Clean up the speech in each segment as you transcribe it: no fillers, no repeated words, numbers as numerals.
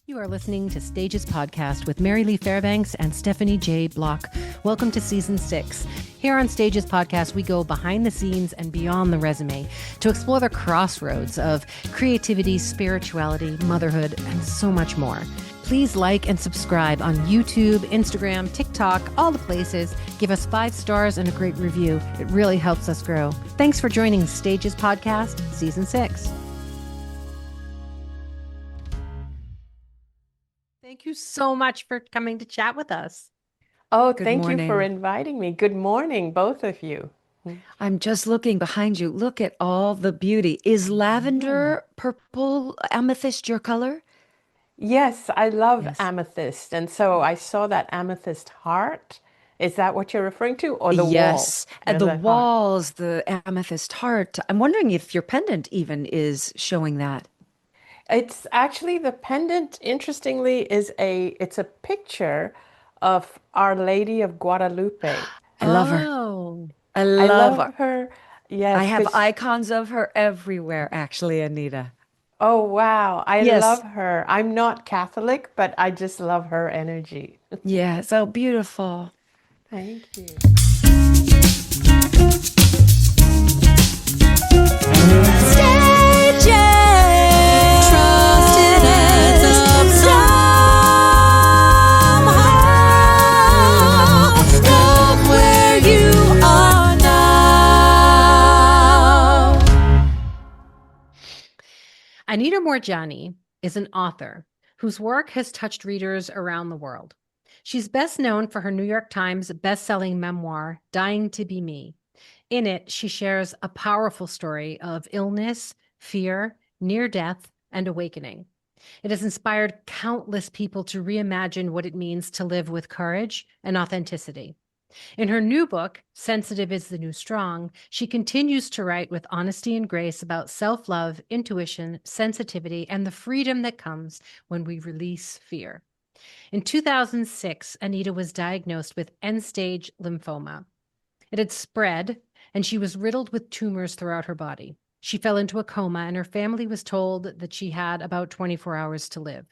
You are listening to Stages Podcast with Mary Lee Fairbanks and Stephanie J. Block. Welcome to Season 6. Here on Stages Podcast, we go behind the scenes and beyond the resume to explore the crossroads of creativity, spirituality, motherhood, and so much more. Please like and subscribe on YouTube, Instagram, TikTok, all the places. Give us 5 stars and a great review. It really helps us grow. Thanks for joining Stages Podcast, Season 6. Thank you so much for coming to chat with us. Oh, Good thank you for morning. inviting me. Good morning, both of you. I'm just looking behind you. Look at all the beauty. Is lavender, purple, amethyst your color? Yes, I love Yes. amethyst. And so I saw that amethyst heart. Is that what you're referring to? Or the wall? Yes. You know, The the heart. walls, the amethyst heart. I'm wondering if your pendant even is showing that. It's actually the pendant, interestingly, it's a picture of Our Lady of Guadalupe. I love her. Oh, I I love love her. her. I Yes, have because icons of her everywhere, actually, Anita. oh wow, I love Yes. her. I'm not Catholic, but I just love her energy. Yeah, so beautiful. Thank you. Stages, trusted as of somehow. Love where you are now. Anita Moorjani is an author whose work has touched readers around the world. She's best known for her New York Times best-selling memoir, Dying to Be Me. In it, she shares a powerful story of illness, fear, near death, and awakening. It has inspired countless people to reimagine what it means to live with courage and authenticity. In her new book, Sensitive is the New Strong, she continues to write with honesty and grace about self-love, intuition, sensitivity, and the freedom that comes when we release fear. In 2006, Anita was diagnosed with end-stage lymphoma. It had spread, and she was riddled with tumors throughout her body. She fell into a coma, and her family was told that she had about 24 hours to live.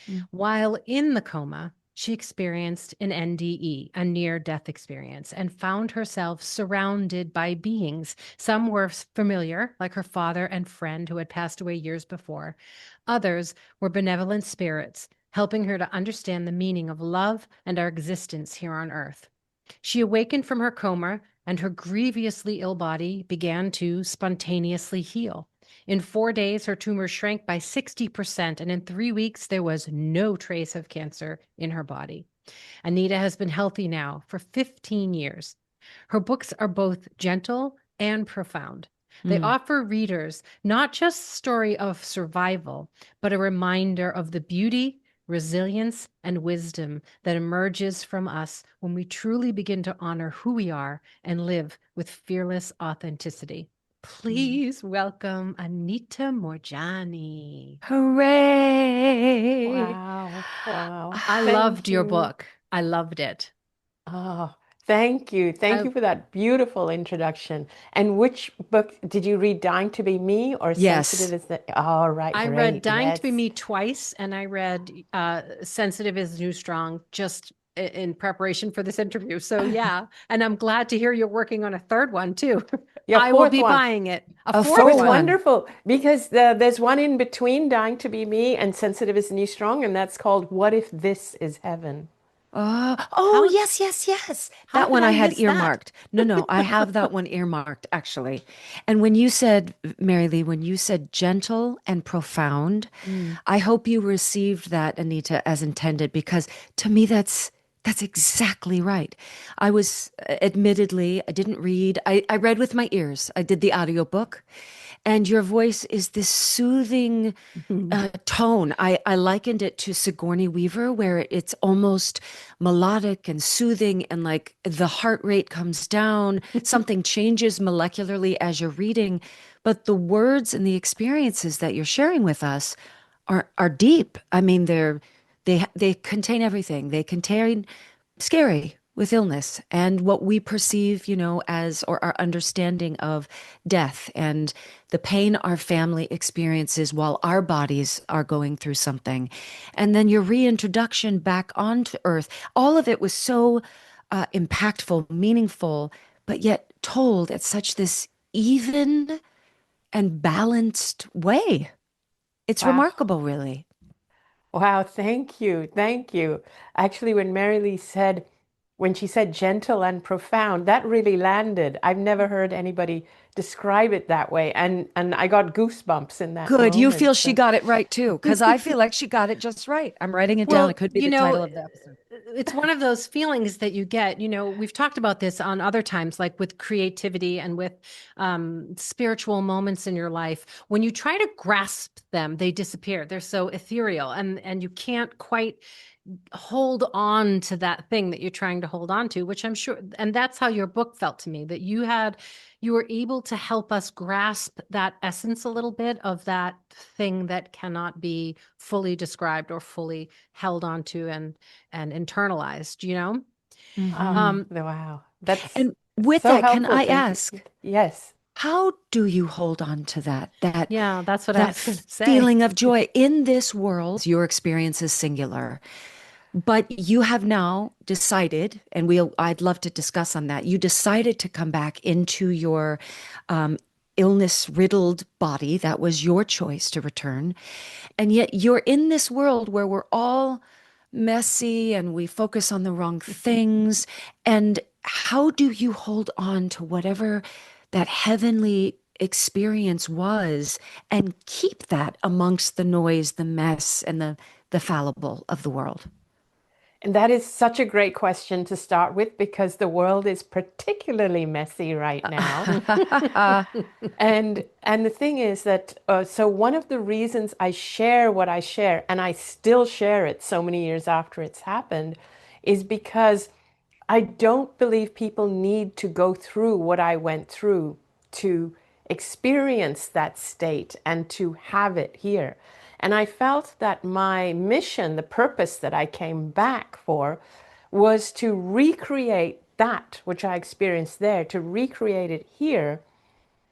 Mm. While in the coma, she experienced an NDE, a near-death experience, and found herself surrounded by beings. Some were familiar, like her father and friend who had passed away years before. Others were benevolent spirits, helping her to understand the meaning of love and our existence here on earth. She awakened from her coma, and her grievously ill body began to spontaneously heal. In 4 days, her tumor shrank by 60%, and in 3 weeks, there was no trace of cancer in her body. Anita has been healthy now for 15 years. Her books are both gentle and profound. They Mm. offer readers not just a story of survival, but a reminder of the beauty, resilience, and wisdom that emerges from us when we truly begin to honor who we are and live with fearless authenticity. Please welcome Anita Moorjani. Hooray! Wow, wow. I loved Thank your you. book. I loved it. Oh, thank you. Thank I, you for that beautiful introduction. And which book did you read? Dying to Be Me or Sensitive Yes. as the... Oh, right, I read great. Dying to Be Yes. Me twice, and I read Sensitive is the New Strong just in preparation for this interview. So, yeah. And I'm glad to hear you're working on a third one, too. Your I will fourth be one. buying it. A A fourth Oh, it's fourth one. one. wonderful because there's one in between Dying to Be Me and Sensitive as the New Strong, and that's called What If This Is Heaven? Oh, How yes, yes, yes. how That did one I I had miss that? earmarked. No, I have that one earmarked actually. And when you said, Mary Lee, when you said gentle and profound, Mm. I hope you received that, Anita, as intended, because to me that's exactly right. I was admittedly, I didn't read. I read with my ears. I did the audiobook. And your voice is this soothing tone. I likened it to Sigourney Weaver, where it's almost melodic and soothing, and like the heart rate comes down. Something changes molecularly as you're reading, but the words and the experiences that you're sharing with us are deep. I mean, they contain everything. They contain scary. with illness and what we perceive, as or our understanding of death and the pain our family experiences while our bodies are going through something. And then your reintroduction back onto earth, all of it was so impactful, meaningful, but yet told at such this even and balanced way. It's Wow. remarkable, really. Wow, thank you. Thank you. Actually, when she said gentle and profound, that really landed. I've never heard anybody describe it that way. And I got goosebumps in that Good. You moment. feel she So, got it right too, because I feel like she got it just right. I'm writing it down. It Well, could be the title of the episode. it's one of those feelings that you get. We've talked about this on other times, like with creativity and with spiritual moments in your life. When you try to grasp them, they disappear. They're so ethereal, and you can't quite hold on to that thing that you're trying to hold on to, which I'm sure, and that's how your book felt to me, that you were able to help us grasp that essence a little bit of that thing that cannot be fully described or fully held onto and internalized, Mhm. wow, that's And with so that, can helpful. I Thank you. ask, Yes. how do you hold on to that Yeah, that's what I that was going to say. feeling of joy in this world? Your experience is singular, but you have now decided, and I'd love to discuss on that. You decided to come back into your um, illness riddled body. That was your choice to return. And yet you're in this world where we're all messy and we focus on the wrong things. And how do you hold on to whatever that heavenly experience was and keep that amongst the noise, the mess, and the fallible of the world? And that is such a great question to start with because the world is particularly messy right now. And the thing is that so one of the reasons I share what I share, and I still share it so many years after it's happened, is because I don't believe people need to go through what I went through to experience that state and to have it here. And I felt that my mission, the purpose that I came back for, was to recreate that which I experienced there, to recreate it here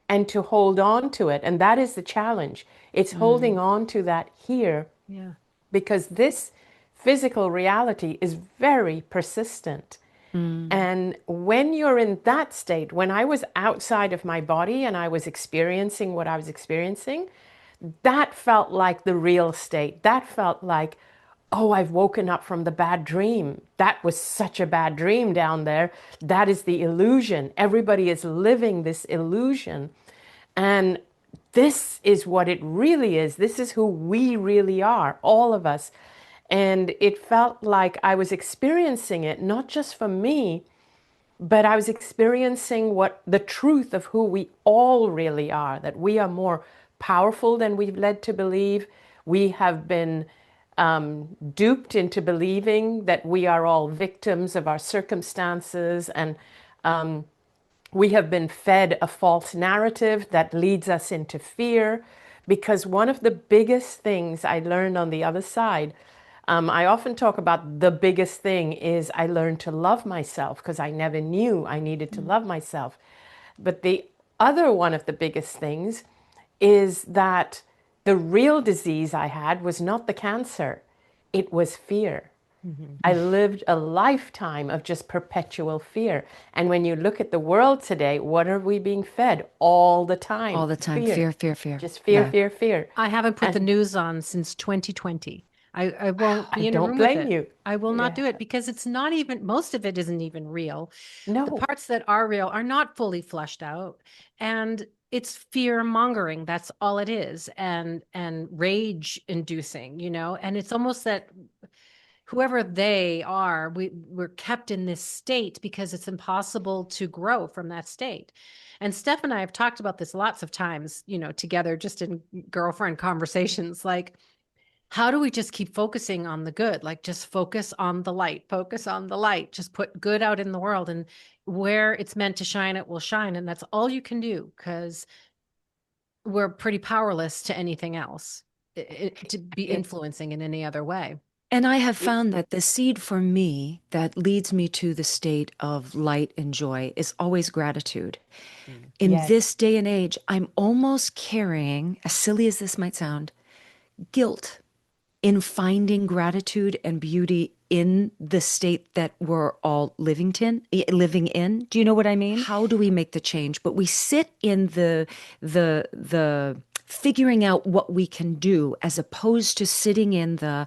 and to hold on to it. And that is the challenge. It's holding on to that here Yeah. because this physical reality is very persistent. And when you're in that state, when I was outside of my body and I was experiencing what I was experiencing, that felt like the real state. That felt like, oh, I've woken up from the bad dream. That was such a bad dream down there. That is the illusion. Everybody is living this illusion. And this is what it really is. This is who we really are, all of us. And it felt like I was experiencing it, not just for me, but I was experiencing what the truth of who we all really are, that we are more powerful than we've led to believe. We have been duped into believing that we are all victims of our circumstances, and we have been fed a false narrative that leads us into fear. Because one of the biggest things I learned on the other side, I often talk about the biggest thing is I learned to love myself because I never knew I needed to love myself. But the other one of the biggest things is that the real disease I had was not the cancer, it was fear. I lived a lifetime of just perpetual fear. And when you look at the world today, what are we being fed all the time? All the time. Fear. Fear, fear, fear. Just fear, Yeah. fear, fear. I haven't put the And news on since 2020. I won't I be in a don't room with blame it. you. I will not Yeah. do it because it's not even, most of it isn't even real. The No. parts that are real are not fully fleshed out. And it's fear mongering. That's all it is. And rage inducing, and it's almost that whoever they are, we're kept in this state because it's impossible to grow from that state. And Steph and I have talked about this lots of times, together just in girlfriend conversations, like, how do we just keep focusing on the good? Like, just focus on the light, just put good out in the world, and where it's meant to shine, it will shine. And that's all you can do because we're pretty powerless to anything else, to be It, influencing in any other way. And I have found that the seed for me that leads me to the state of light and joy is always gratitude. In Yes. this day and age, I'm almost carrying, as silly as this might sound, guilt in finding gratitude and beauty in the state that we're all living in. Do you know what I mean? How do we make the change? But we sit in the figuring out what we can do as opposed to sitting in the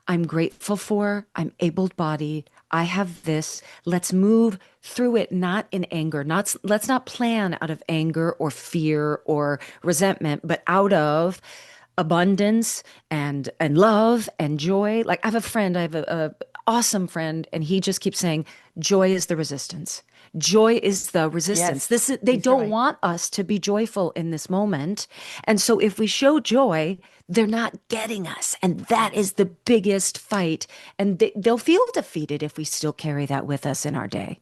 I'm grateful for, I'm able-bodied, I have this. Let's move through it, not in anger. Let's not plan out of anger or fear or resentment, but out of abundance and love and joy. Like I have a awesome friend, and he just keeps saying, joy is the resistance. Joy is the resistance. Yes, They he's don't right. want us to be joyful in this moment. And so if we show joy, they're not getting us. And that is the biggest fight. And they'll feel defeated if we still carry that with us in our day.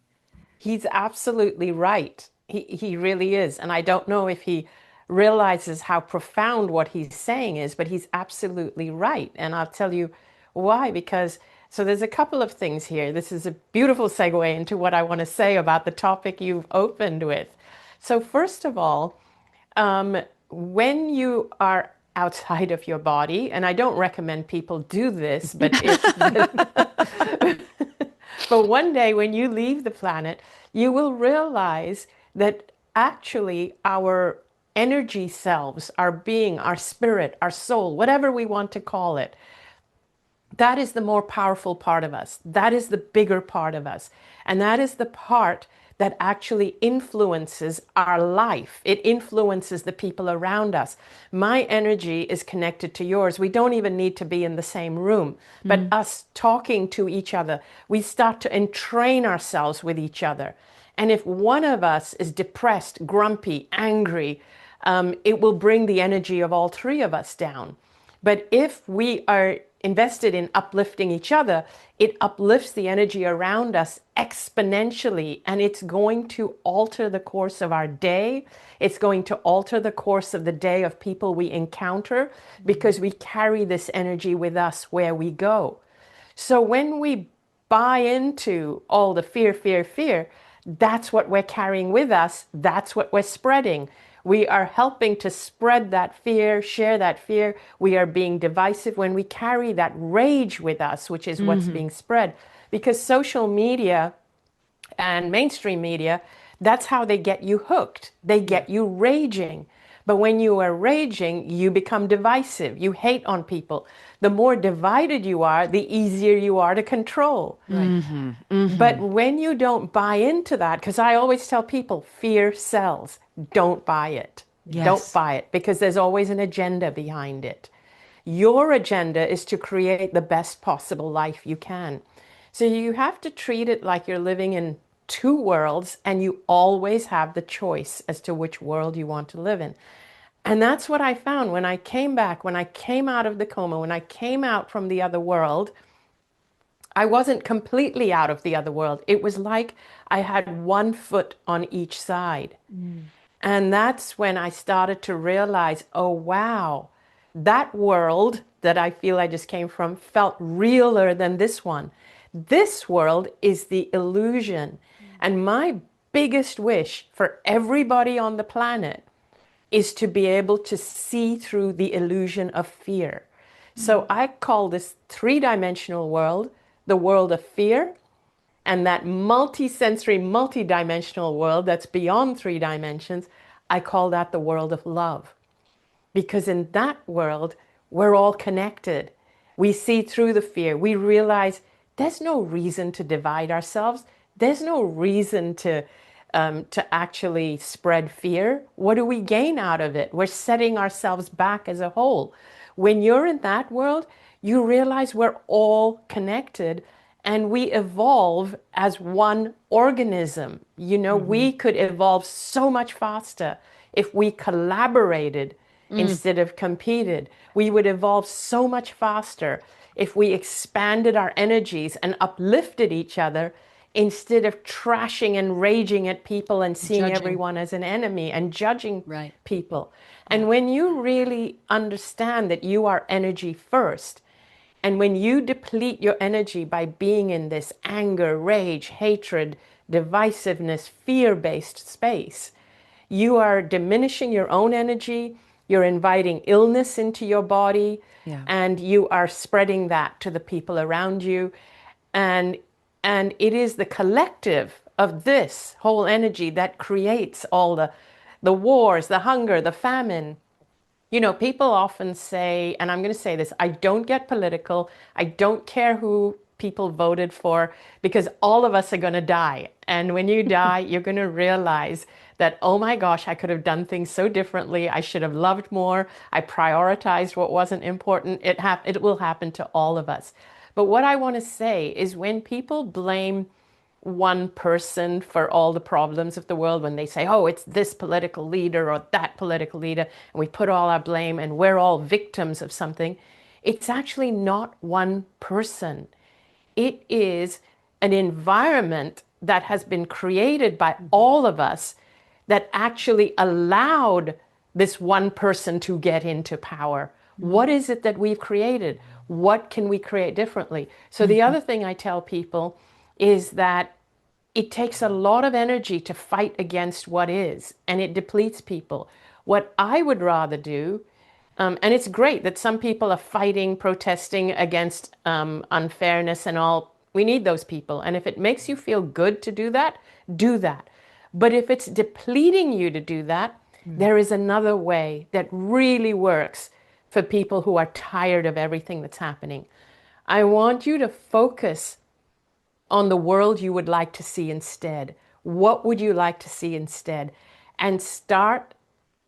He's absolutely right. He really is. And I don't know if he realizes how profound what he's saying is, but he's absolutely right. And I'll tell you why. Because, so there's a couple of things here. This is a beautiful segue into what I want to say about the topic you've opened with. So, first of all, when you are outside of your body, and I don't recommend people do this, but if but one day when you leave the planet, you will realize that actually our energy selves, our being, our spirit, our soul, whatever we want to call it, that is the more powerful part of us. That is the bigger part of us. And that is the part that actually influences our life. It influences the people around us. My energy is connected to yours. We don't even need to be in the same room, but us talking to each other, we start to entrain ourselves with each other. And if one of us is depressed, grumpy, angry, it will bring the energy of all three of us down. But if we are invested in uplifting each other, it uplifts the energy around us exponentially, and it's going to alter the course of our day. It's going to alter the course of the day of people we encounter because we carry this energy with us where we go. So when we buy into all the fear, fear, fear, that's what we're carrying with us. That's what we're spreading. We are helping to spread that fear, share that fear. We are being divisive when we carry that rage with us, which is what's being spread. Because social media and mainstream media, that's how they get you hooked. They get you raging. But when you are raging, you become divisive. You hate on people. The more divided you are, the easier you are to control. Right. But when you don't buy into that, because I always tell people, fear sells. Don't buy it. Yes. Don't buy it, because there's always an agenda behind it. Your agenda is to create the best possible life you can. So you have to treat it like you're living in two worlds, and you always have the choice as to which world you want to live in. And that's what I found when I came back, when I came out of the coma, when I came out from the other world. I wasn't completely out of the other world. It was like I had one foot on each side. And that's when I started to realize, oh, wow, that world that I feel I just came from felt realer than this one. This world is the illusion. And my biggest wish for everybody on the planet is to be able to see through the illusion of fear. So I call this three-dimensional world the world of fear, and that multi-sensory, multi-dimensional world that's beyond 3 dimensions, I call that the world of love. Because in that world, we're all connected. We see through the fear. We realize there's no reason to divide ourselves. There's no reason to actually spread fear. What do we gain out of it? We're setting ourselves back as a whole. When you're in that world, you realize we're all connected and we evolve as one organism. You know, we could evolve so much faster if we collaborated instead of competed. We would evolve so much faster if we expanded our energies and uplifted each other instead of trashing and raging at people and seeing Judging. everyone as an enemy and judging Right. people. And when you really understand that you are energy first, And when you deplete your energy by being in this anger, rage, hatred, divisiveness, fear-based space, you are diminishing your own energy, you're inviting illness into your body, Yeah. and you are spreading that to the people around you. And it is the collective of this whole energy that creates all the wars, the hunger, the famine. You know, people often say, and I'm going to say this, I don't get political. I don't care who people voted for, because all of us are going to die. And when you die, you're going to realize that, oh my gosh, I could have done things so differently. I should have loved more. I prioritized what wasn't important. It will happen to all of us. But what I want to say is, when people blame one person for all the problems of the world, when they say, oh, it's this political leader or that political leader, and we put all our blame and we're all victims of something, it's actually not one person. It is an environment that has been created by all of us that actually allowed this one person to get into power. What is it that we've created? What can we create differently? So the other thing I tell people is that it takes a lot of energy to fight against what is, and it depletes people. What I would rather do, and it's great that some people are fighting, protesting against unfairness and all. We need those people. And if it makes you feel good to do that, do that. But if it's depleting you to do that, there is another way that really works for people who are tired of everything that's happening. I want you to focus on the world you would like to see instead. What would you like to see instead? And start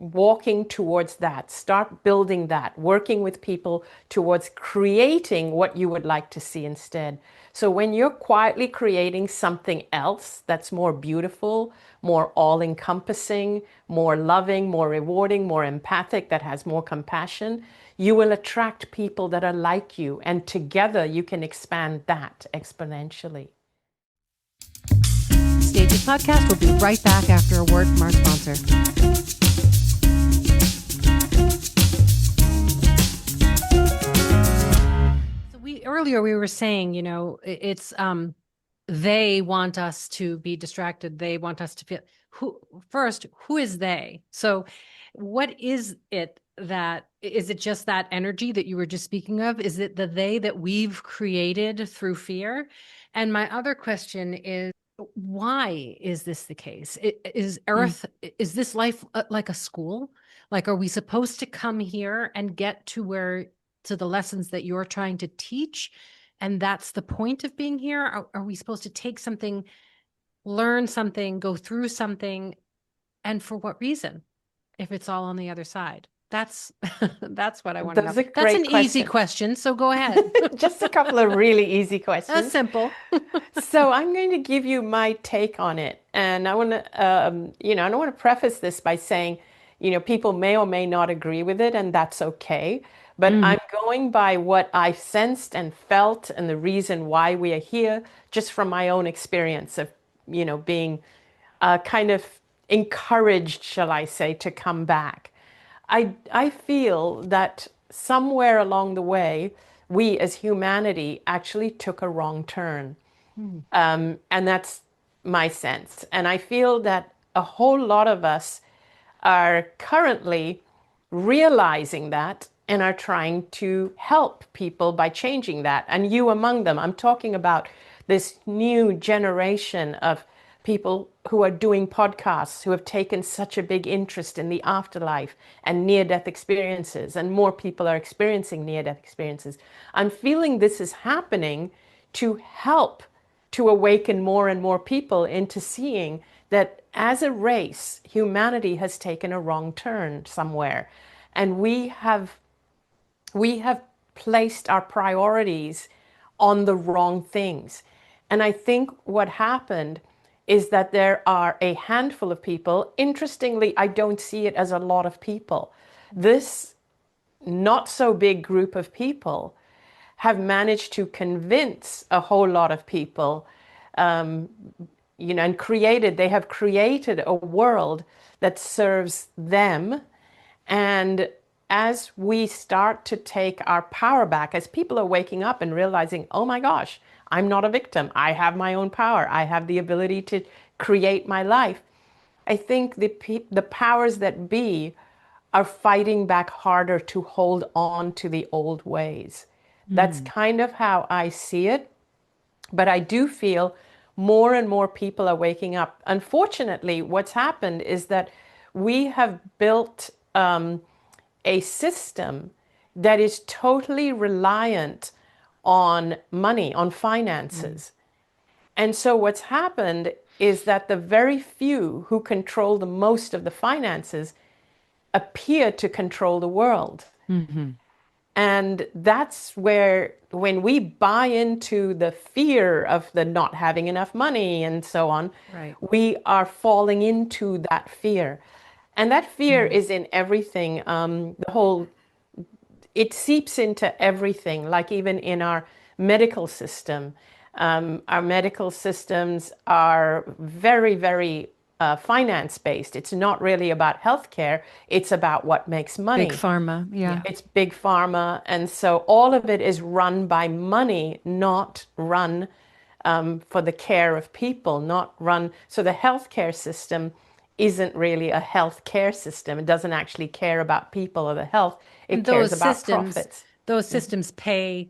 walking towards that. Start building that, working with people towards creating what you would like to see instead. So when you're quietly creating something else that's more beautiful, more all-encompassing, more loving, more rewarding, more empathic, that has more compassion, you will attract people that are like you, and together you can expand that exponentially. Stages Podcast will be right back after a word from our sponsor. So earlier we were saying, you know, it's they want us to be distracted. They want us to feel who is they? So what is it that, is it just that energy that you were just speaking of? Is it the they that we've created through fear? And my other question is, why is this the case? Is Earth, is this life like a school? Like, are we supposed to come here and get to the lessons that you're trying to teach? And that's the point of being here? Are we supposed to take something, learn something, go through something? And for what reason? If it's all on the other side? That's what I want to know. That's an easy question, so go ahead. Just a couple of really easy questions. That's simple. So I'm going to give you my take on it. And I want to, I don't want to preface this by saying, people may or may not agree with it, and that's okay. But I'm going by what I sensed and felt and the reason why we are here, just from my own experience of, being kind of encouraged, shall I say, to come back. I feel that somewhere along the way, we as humanity actually took a wrong turn. And that's my sense. And I feel that a whole lot of us are currently realizing that and are trying to help people by changing that. And you among them. I'm talking about this new generation of people who are doing podcasts, who have taken such a big interest in the afterlife and near-death experiences, and more people are experiencing near-death experiences. I'm feeling this is happening to help to awaken more and more people into seeing that as a race, humanity has taken a wrong turn somewhere. And we have placed our priorities on the wrong things. And I think what happened is that there are a handful of people. Interestingly, I don't see it as a lot of people. This not so big group of people have managed to convince a whole lot of people, and they have created a world that serves them and as we start to take our power back, as people are waking up and realizing, oh my gosh, I'm not a victim. I have my own power. I have the ability to create my life. I think the powers that be are fighting back harder to hold on to the old ways. That's kind of how I see it. But I do feel more and more people are waking up. Unfortunately, what's happened is that we have built a system that is totally reliant on money, on finances. And so what's happened is that the very few who control the most of the finances appear to control the world. And that's where, when we buy into the fear of the not having enough money and so on, Right. we are falling into that fear. And that fear is in everything. It seeps into everything, like even in our medical system. Our medical systems are very, very finance based. It's not really about healthcare, it's about what makes money. Big pharma, yeah. It's big pharma. And so all of it is run by money, not run for the care of people, not run. So the healthcare system isn't really a healthcare system. It doesn't actually care about people or the health. It And cares about profits. those systems pay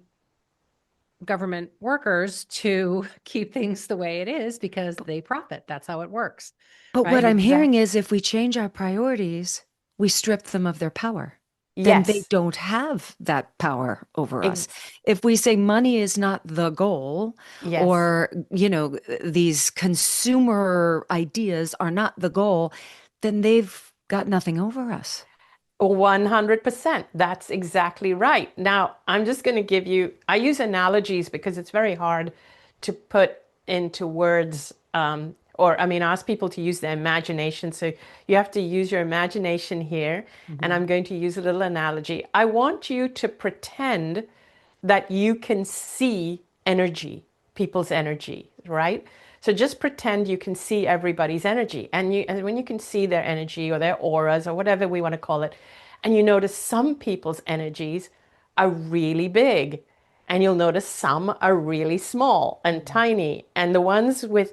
government workers to keep things the way it is because they profit. That's how it works. But what Right? I'm hearing is if we change our priorities, we strip them of their power. Then they Yes. don't have that power over us. Ex- If we say money is not the goal, Yes. or, these consumer ideas are not the goal, then they've got nothing over us. 100%. That's exactly right. Now, I'm just going to give you, I use analogies because it's very hard to put into words, ask people to use their imagination. So you have to use your imagination here. And I'm going to use a little analogy. I want you to pretend that you can see energy, people's energy, right? So just pretend you can see everybody's energy. And when you can see their energy or their auras or whatever we want to call it, and you notice some people's energies are really big, and you'll notice some are really small and tiny. And the ones with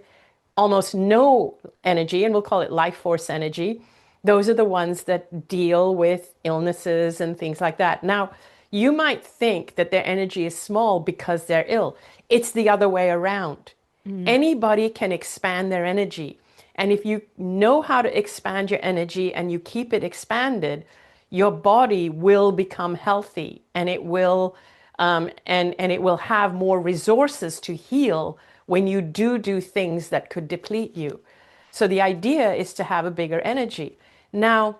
almost no energy, and we'll call it life force energy, those are the ones that deal with illnesses and things like that. Now, you might think that their energy is small because they're ill. It's the other way around. Anybody can expand their energy. And if you know how to expand your energy and you keep it expanded, your body will become healthy, and it will and it will have more resources to heal when you do things that could deplete you. So the idea is to have a bigger energy. Now,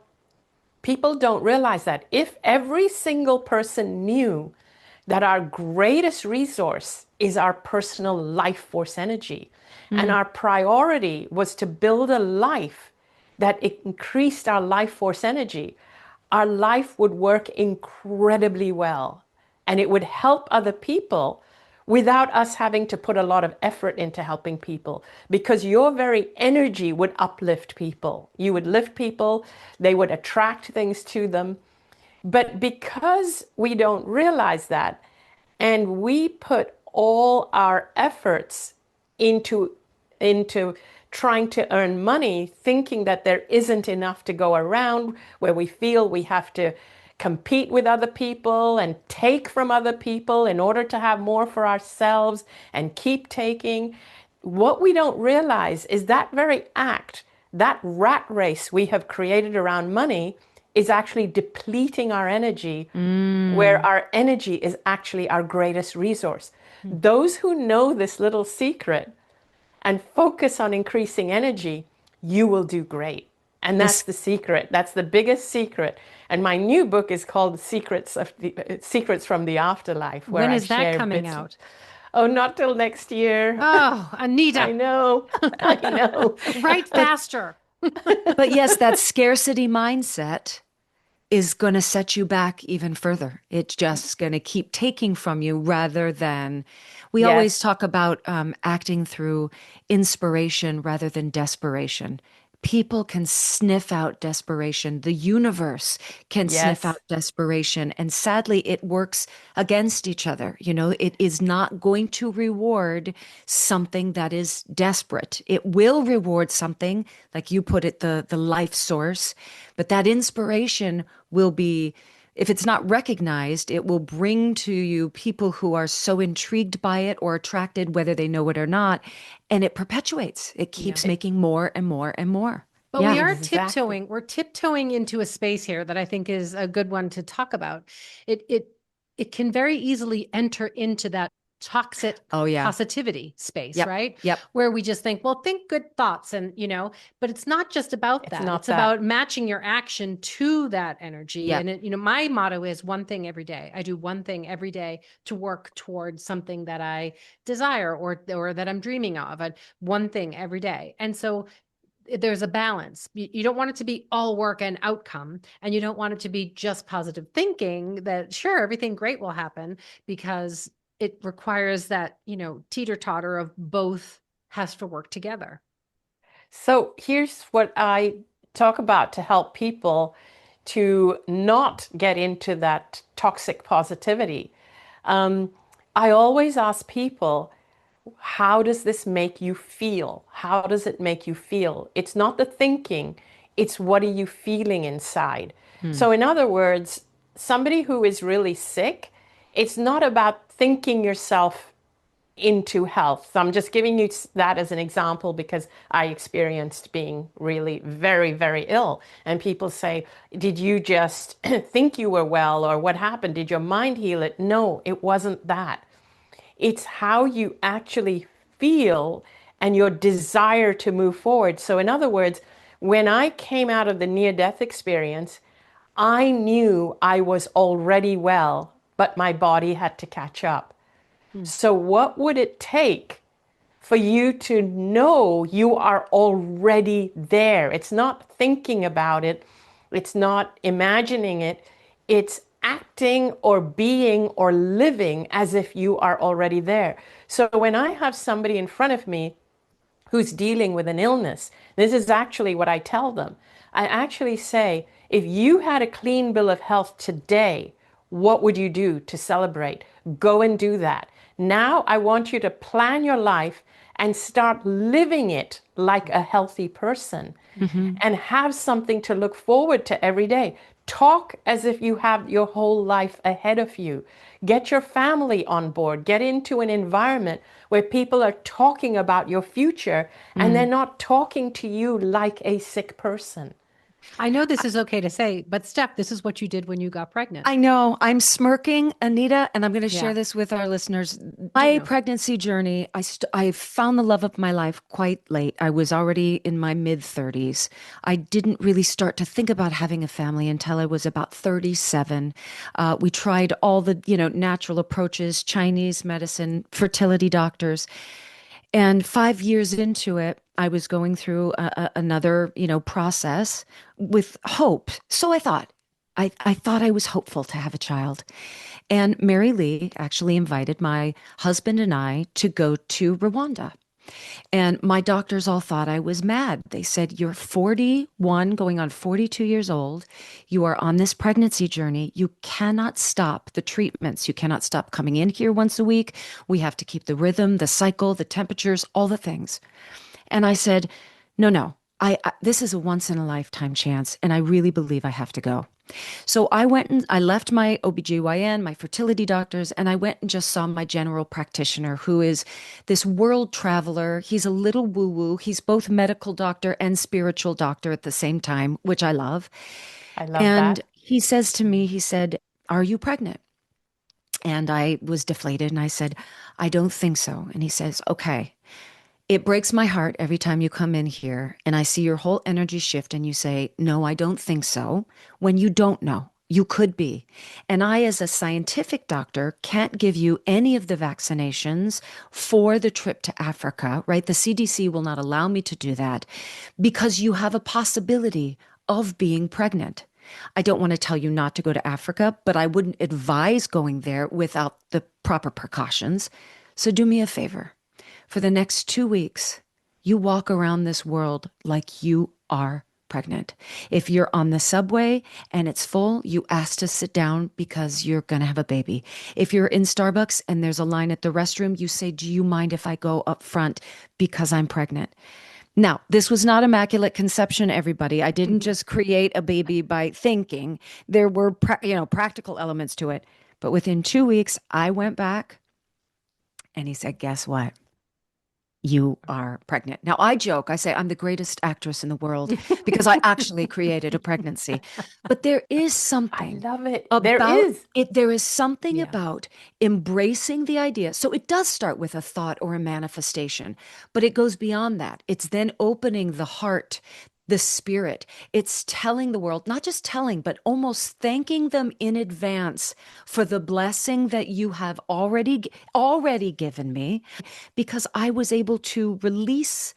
people don't realize that if every single person knew that our greatest resource is our personal life force energy, and our priority was to build a life that increased our life force energy, our life would work incredibly well, and it would help other people without us having to put a lot of effort into helping people, because your very energy would uplift people. You would lift people, they would attract things to them. But because we don't realize that, and we put all our efforts into trying to earn money, thinking that there isn't enough to go around, where we feel we have to compete with other people and take from other people in order to have more for ourselves and keep taking. What we don't realize is that very act, that rat race we have created around money, is actually depleting our energy, where our energy is actually our greatest resource. Those who know this little secret and focus on increasing energy, you will do great. And that's the secret. That's the biggest secret. And my new book is called Secrets from the Afterlife, where When I is that share coming bits out? Oh, not till next year. Oh, Anita. I know. I know. Write faster. But yes, that scarcity mindset is going to set you back even further. It's just going to keep taking from you rather than, we always Yes. talk about acting through inspiration rather than desperation. people can sniff out desperation. The universe can sniff out Yes. desperation. And sadly, it works against each other. You know, it is not going to reward something that is desperate. It will reward something, like you put it, the life source, but that inspiration will be, if it's not recognized, it will bring to you people who are so intrigued by it or attracted, whether they know it or not. And it perpetuates. It Yeah. keeps making more and more and more. But we Yeah. are Exactly. we're tiptoeing into a space here that I think is a good one to talk about. It can very easily enter into that toxic Oh, yeah. positivity space, Yep. right? Yep. Where we just think, well, think good thoughts and, but it's not just about It's that. not It's that. about matching your action to that energy. Yep. And my motto is one thing every day. I do one thing every day to work towards something that I desire or that I'm dreaming of. And one thing every day. And so there's a balance. You don't want it to be all work and outcome, and you don't want it to be just positive thinking that sure, everything great will happen, because it requires that, teeter totter of both has to work together. So here's what I talk about to help people to not get into that toxic positivity. Um, I always ask people, how does this make you feel? How does it make you feel? It's not the thinking, it's what are you feeling inside. So, in other words, somebody who is really sick, it's not about thinking yourself into health. So I'm just giving you that as an example because I experienced being really very, very ill. And people say, did you just think you were well, or what happened? Did your mind heal it? No, it wasn't that. It's how you actually feel and your desire to move forward. So, in other words, when I came out of the near death experience, I knew I was already well, but my body had to catch up. Hmm. So, what would it take for you to know you are already there? It's not thinking about it, it's not imagining it, it's acting or being or living as if you are already there. So, when I have somebody in front of me who's dealing with an illness, this is actually what I tell them. I actually say, if you had a clean bill of health today, what would you do to celebrate? Go and do that. Now I want you to plan your life and start living it like a healthy person and have something to look forward to every day. Talk as if you have your whole life ahead of you. Get your family on board. Get into an environment where people are talking about your future and they're not talking to you like a sick person. I know this is okay to say, but Steph, this is what you did when you got pregnant. I know I'm smirking, Anita, and I'm going to Yeah. share this with our listeners. My pregnancy journey, I found the love of my life quite late. I was already in my mid 30s. I didn't really start to think about having a family until I was about 37. We tried all the, natural approaches, Chinese medicine, fertility doctors. And 5 years into it, I was going through another, process with hope. So I thought, I thought I was hopeful to have a child. And Mary Lee actually invited my husband and I to go to Rwanda. And my doctors all thought I was mad. They said, you're 41, going on 42 years old. You are on this pregnancy journey. You cannot stop the treatments. You cannot stop coming in here once a week. We have to keep the rhythm, the cycle, the temperatures, all the things. And I said, no, no, this is a once in a lifetime chance. And I really believe I have to go. So I went and I left my OBGYN, my fertility doctors, and I went and just saw my general practitioner, who is this world traveler. He's a little woo-woo. He's both medical doctor and spiritual doctor at the same time, which I love. I love And that. he says to me, he said, are you pregnant? And I was deflated and I said, I don't think so. And he says, okay. It breaks my heart every time you come in here and I see your whole energy shift and you say, no, I don't think so, when you don't know. You could be. And I, as a scientific doctor, can't give you any of the vaccinations for the trip to Africa, right? The CDC will not allow me to do that because you have a possibility of being pregnant. I don't want to tell you not to go to Africa, but I wouldn't advise going there without the proper precautions. So do me a favor. For the next 2 weeks, you walk around this world like you are pregnant. If you're on the subway and it's full, you ask to sit down because you're going to have a baby. If you're in Starbucks and there's a line at the restroom, you say, "Do you mind if I go up front because I'm pregnant?" Now, this was not immaculate conception, everybody. I didn't just create a baby by thinking. There were, practical elements to it. But within 2 weeks, I went back and he said, "Guess what? You are pregnant." Now, I joke, I say I'm the greatest actress in the world because I actually created a pregnancy. But there is I something love it. There about is. it. There is something Yeah. about embracing the idea. So it does start with a thought or a manifestation, but it goes beyond that. It's then opening the heart, the spirit. It's telling the world, not just telling, but almost thanking them in advance for the blessing that you have already given me, because I was able to release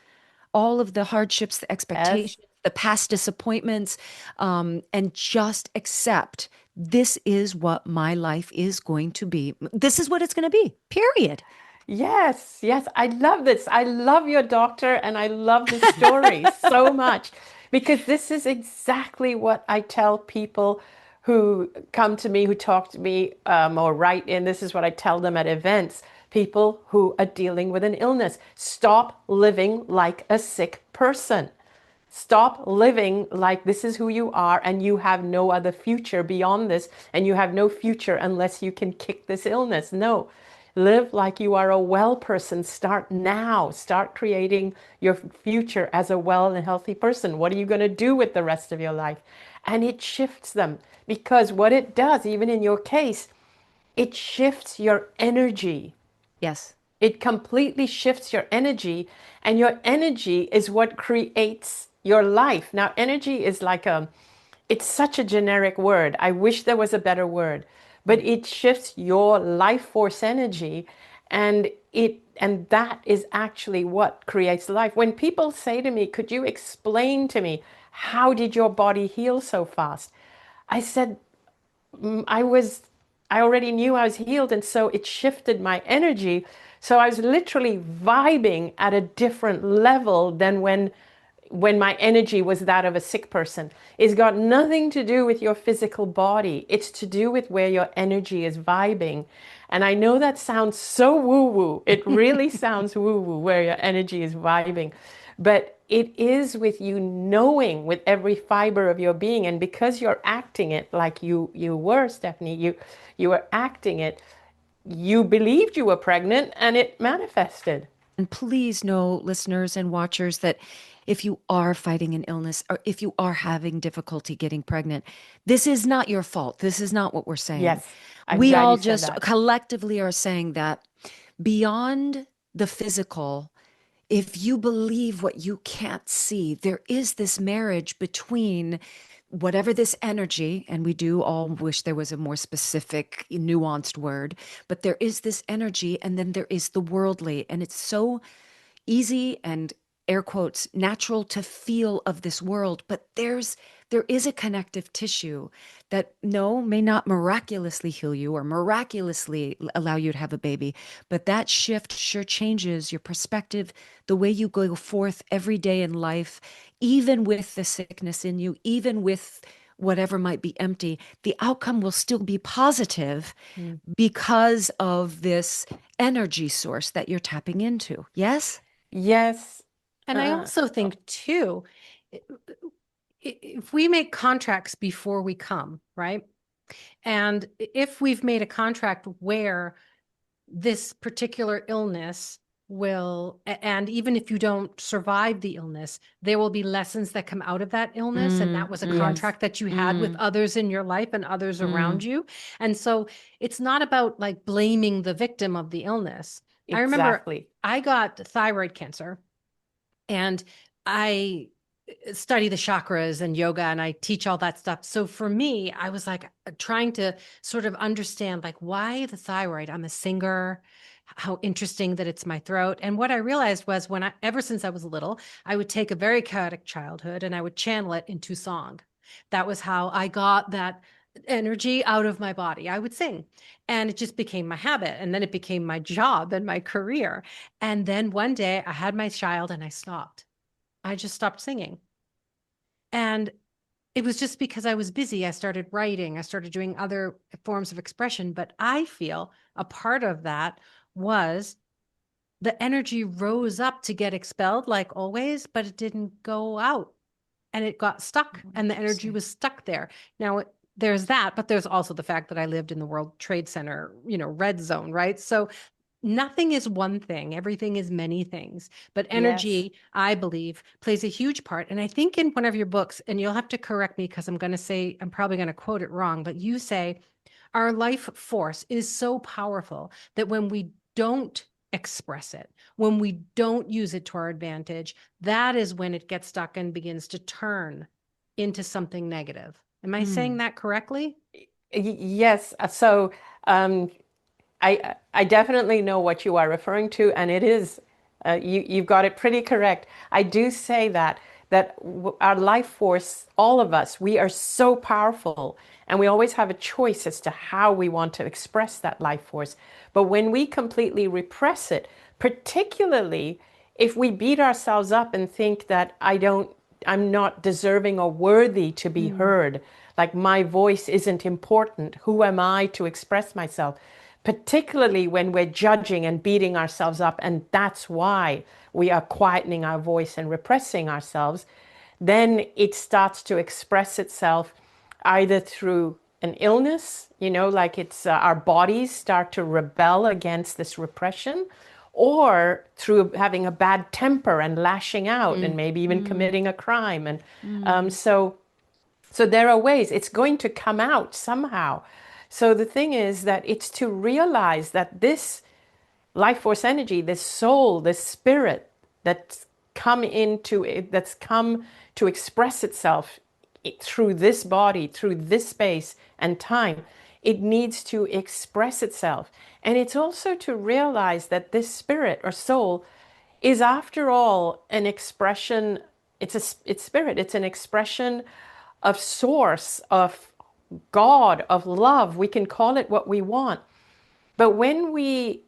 all of the hardships, the Yes. expectations, the past disappointments, and just accept this is what my life is going to be. This is what it's going to be, period. Yes, yes, I love this. I love your doctor and I love this story so much because this is exactly what I tell people who come to me, who talk to me, or write in. This is what I tell them at events. People who are dealing with an illness. Stop living like a sick person. Stop living like this is who you are and you have no other future beyond this, and you have no future unless you can kick this illness. No, live like you are a well person. Start now. Start creating your future as a well and healthy person. What are you going to do with the rest of your life? And it shifts them, because what it does, even in your case, it shifts your energy. Yes. It completely shifts your energy, and your energy is what creates your life. Now, energy is like it's such a generic word. I wish there was a better word, but it shifts your life force energy, and that is actually what creates life. When people say to me, "Could you explain to me how did your body heal so fast?" I said, I was, I already knew I was healed, and so it shifted my energy. So I was literally vibing at a different level than when my energy was that of a sick person. It's got nothing to do with your physical body. It's to do with where your energy is vibing. And I know that sounds so woo-woo. It really sounds woo-woo where your energy is vibing. But it is with you knowing with every fiber of your being, and because you're acting it like you were, Stephanie, you were acting it, you believed you were pregnant and it manifested. And please know, listeners and watchers, that if you are fighting an illness or if you are having difficulty getting pregnant, this is not your fault. This is not what we're saying. Yes, I'm We glad all you said just that. collectively are saying that beyond the physical, if you believe what you can't see, there is this marriage between whatever this energy, and we do all wish there was a more specific, nuanced word, but there is this energy, and then there is the worldly, and it's so easy and air quotes natural to feel of this world, but there is a connective tissue that may not miraculously heal you or miraculously allow you to have a baby, but that shift sure changes your perspective, the way you go forth every day in life, even with the sickness in you, even with whatever might be empty, the outcome will still be positive because of this energy source that you're tapping into. Yes? Yes. And I also think too, if we make contracts before we come, right? And if we've made a contract where this particular illness and even if you don't survive the illness, there will be lessons that come out of that illness. And that was a Yes. contract that you had with others in your life and others around you. And so it's not about like blaming the victim of the illness. I remember Exactly. I got thyroid cancer, and I study the chakras and yoga, and I teach all that stuff. So for me, I was like trying to sort of understand like why the thyroid. I'm a singer, how interesting that it's my throat. And what I realized was ever since I was little, I would take a very chaotic childhood and I would channel it into song. That was how I got that energy out of my body. I would sing, and it just became my habit. And then it became my job and my career. And then one day I had my child and I stopped. I just stopped singing. And it was just because I was busy. I started writing, I started doing other forms of expression. But I feel a part of that was the energy rose up to get expelled, like always, but it didn't go out, and it got stuck, and the energy was stuck there. Now, there's that, but there's also the fact that I lived in the World Trade Center, red zone, right? So nothing is one thing, everything is many things. But energy, I believe, plays a huge part. And I think in one of your books, and you'll have to correct me because I'm probably going to quote it wrong, but you say our life force is so powerful that when we don't express it, when we don't use it to our advantage, that is when it gets stuck and begins to turn into something negative. Am I saying that correctly? Yes. So I definitely know what you are referring to, and it is you've got it pretty correct. I do say that our life force, all of us, we are so powerful, and we always have a choice as to how we want to express that life force. But when we completely repress it, particularly if we beat ourselves up and think that I'm not deserving or worthy to be heard, like my voice isn't important, who am I to express myself? Particularly when we're judging and beating ourselves up, and that's why we are quietening our voice and repressing ourselves, then it starts to express itself either through an illness, like it's our bodies start to rebel against this repression, or through having a bad temper and lashing out and maybe even committing a crime. And so there are ways it's going to come out somehow. So the thing is that it's to realize that this life force energy, this soul, this spirit that's come to express itself through this body, through this space and time, it needs to express itself. And it's also to realize that this spirit or soul is, after all, an expression. It's spirit. It's an expression of source, of God, of love. We can call it what we want. But when we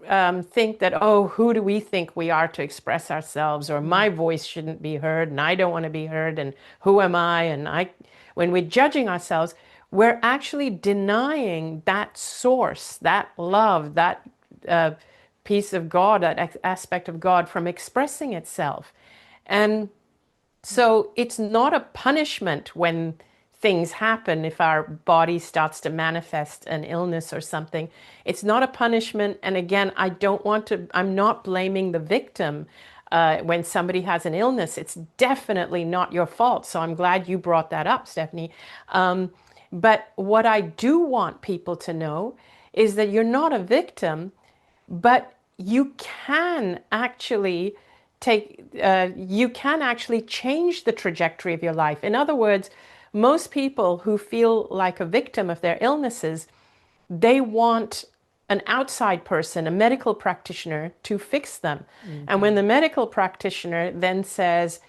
think that, oh, who do we think we are to express ourselves, or my voice shouldn't be heard, and I don't want to be heard, and who am I? When we're judging ourselves, we're actually denying that source, that love, that piece of God, that aspect of God from expressing itself. And so it's not a punishment when things happen. If our body starts to manifest an illness or something, it's not a punishment. And again, I'm not blaming the victim. When somebody has an illness, it's definitely not your fault. So I'm glad you brought that up, Stephanie. But what I do want people to know is that you're not a victim, but you can actually change the trajectory of your life. In other words, most people who feel like a victim of their illnesses, they want an outside person, a medical practitioner, to fix them. And when the medical practitioner then says,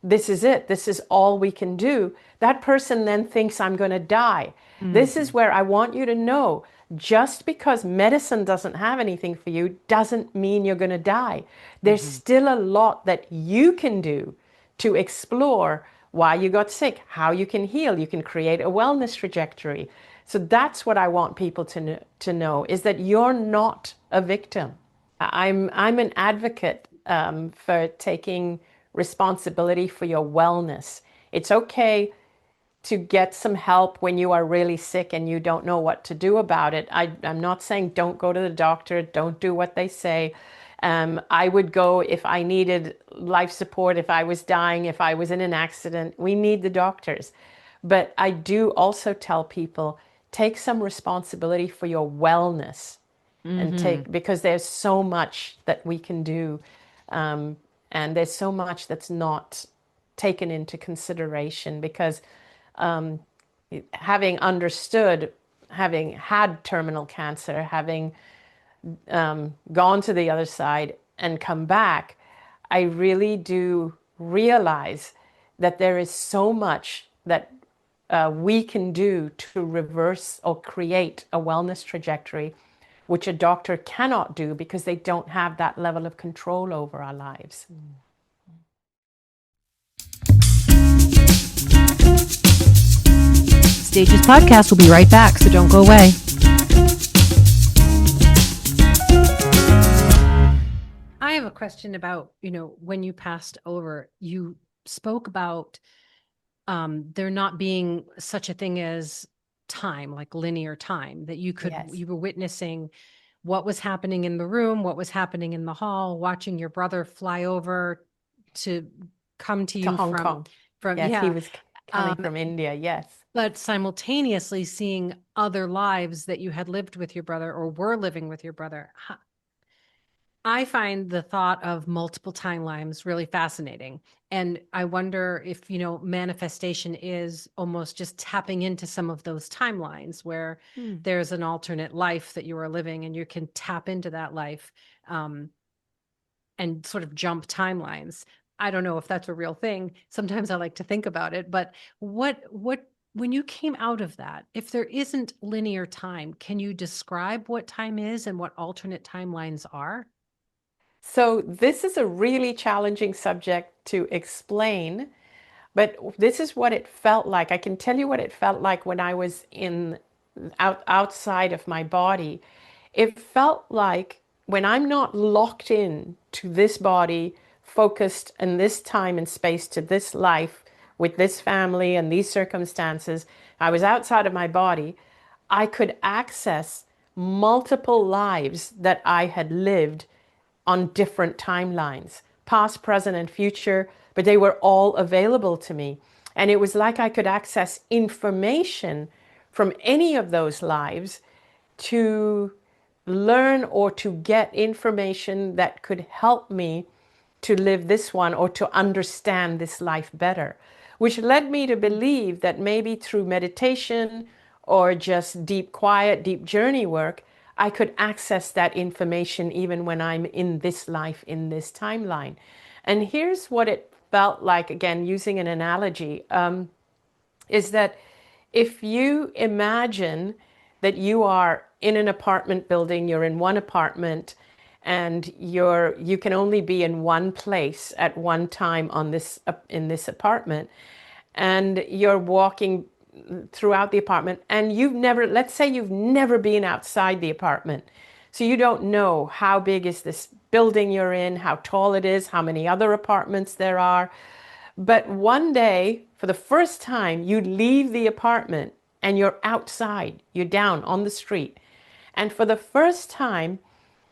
this is it, this is all we can do, that person then thinks, I'm going to die. This is where I want you to know, just because medicine doesn't have anything for you doesn't mean you're going to die. There's still a lot that you can do to explore why you got sick, how you can heal. You can create a wellness trajectory. So that's what I want people to know, is that you're not a victim. I'm an advocate for taking responsibility for your wellness. It's okay to get some help when you are really sick and you don't know what to do about it. I'm not saying don't go to the doctor, don't do what they say. I would go if I needed life support, if I was dying, if I was in an accident. We need the doctors. But I do also tell people, take some responsibility for your wellness and because there's so much that we can do. And there's so much that's not taken into consideration, because having understood, having had terminal cancer, having gone to the other side and come back, I really do realize that there is so much that we can do to reverse or create a wellness trajectory, which a doctor cannot do because they don't have that level of control over our lives. Stages podcast will be right back, so don't go away. I have a question about, when you passed over, you spoke about there not being such a thing as time, like linear time, that you were witnessing what was happening in the room, what was happening in the hall, watching your brother fly over to come to you Hong Kong. from Yes, he yeah. was coming from India. Yes. But simultaneously seeing other lives that you had lived with your brother or were living with your brother. I find the thought of multiple timelines really fascinating. And I wonder if, manifestation is almost just tapping into some of those timelines where there's an alternate life that you are living and you can tap into that life and sort of jump timelines. I don't know if that's a real thing. Sometimes I like to think about it, but when you came out of that, if there isn't linear time, can you describe what time is and what alternate timelines are? So this is a really challenging subject to explain, but this is what it felt like. I can tell you what it felt like when I was outside of my body. It felt like when I'm not locked in to this body, focused in this time and space to this life with this family and these circumstances, I was outside of my body, I could access multiple lives that I had lived on different timelines, past, present, and future, but they were all available to me. And it was like I could access information from any of those lives to learn or to get information that could help me to live this one or to understand this life better, which led me to believe that maybe through meditation or just deep, quiet, deep journey work, I could access that information even when I'm in this life, in this timeline. And here's what it felt like, again, using an analogy, is that if you imagine that you are in an apartment building, you're in one apartment, and you can only be in one place at one time in this apartment, and you're walking throughout the apartment, and let's say you've never been outside the apartment, so you don't know how big is this building you're in, how tall it is, how many other apartments there are. But one day, for the first time, you leave the apartment and you're outside, you're down on the street. And for the first time,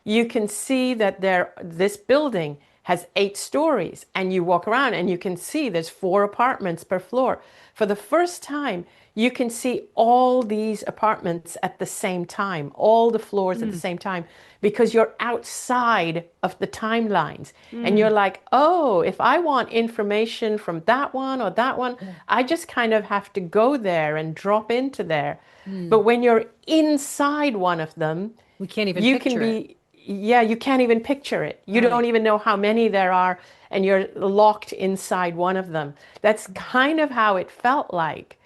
you can see that this building has 8 stories, and you walk around and you can see there's 4 apartments per floor. For the first time, you can see all these apartments at the same time, all the floors at the same time, because you're outside of the timelines. And you're like, oh, if I want information from that one or that one, I just kind of have to go there and drop into there. But when you're inside one of them, we can't even you picture can be it. yeah, you can't even picture it. You don't even know how many there are, and you're locked inside one of them. That's kind of how it felt like.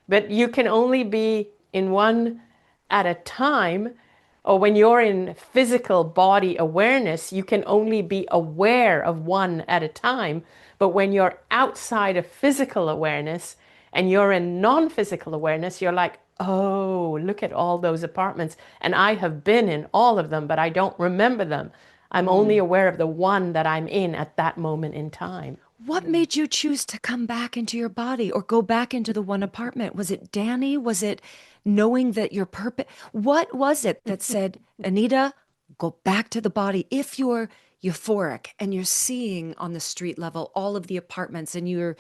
But you can only be in one at a time, or when you're in physical body awareness, you can only be aware of one at a time. But when you're outside of physical awareness and you're in non-physical awareness, you're like, oh, look at all those apartments. And I have been in all of them, but I don't remember them. I'm only aware of the one that I'm in at that moment in time. What made you choose to come back into your body or go back into the one apartment? Was it Danny? Was it knowing that your purpose? What was it that said, Anita, go back to the body? If you're euphoric and you're seeing on the street level all of the apartments and you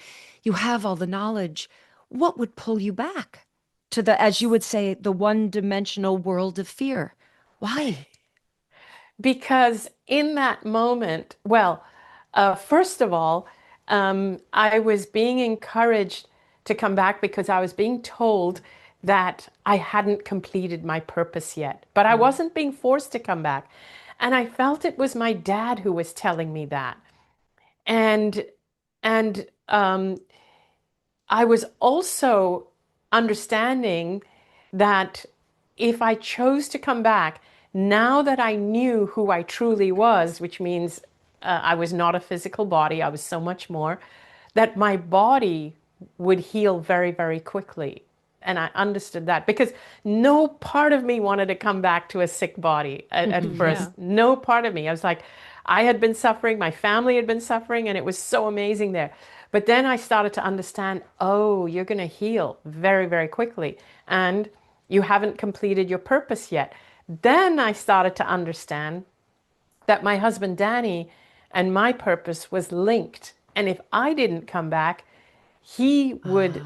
have all the knowledge, what would pull you back to the, as you would say, the one-dimensional world of fear? Why? Because in that moment, well, first of all, I was being encouraged to come back because I was being told that I hadn't completed my purpose yet, but I wasn't being forced to come back. And I felt it was my dad who was telling me that. And I was also understanding that if I chose to come back, now that I knew who I truly was, which means I was not a physical body, I was so much more, that my body would heal very, very quickly. And I understood that because no part of me wanted to come back to a sick body at first. No part of me. I was like, I had been suffering, my family had been suffering, and it was so amazing there. But then I started to understand, oh, you're going to heal very, very quickly. And you haven't completed your purpose yet. Then I started to understand that my husband Danny and my purpose was linked. And if I didn't come back, he would,